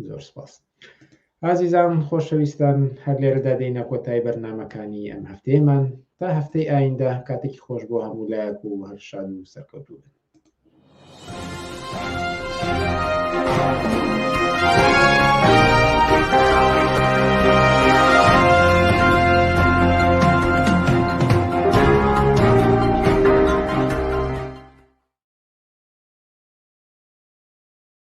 زۆر سپاس. ئازیزان خۆشەویستان هەر لێرەدا دێینە کۆتایی بەرنامەکانی ئەم هەفتەیەمان تا هەفتەی ئایندا کاتێکی خۆش بۆ هەموو لایەک و هەر شاد و سەرکەوتوو بن.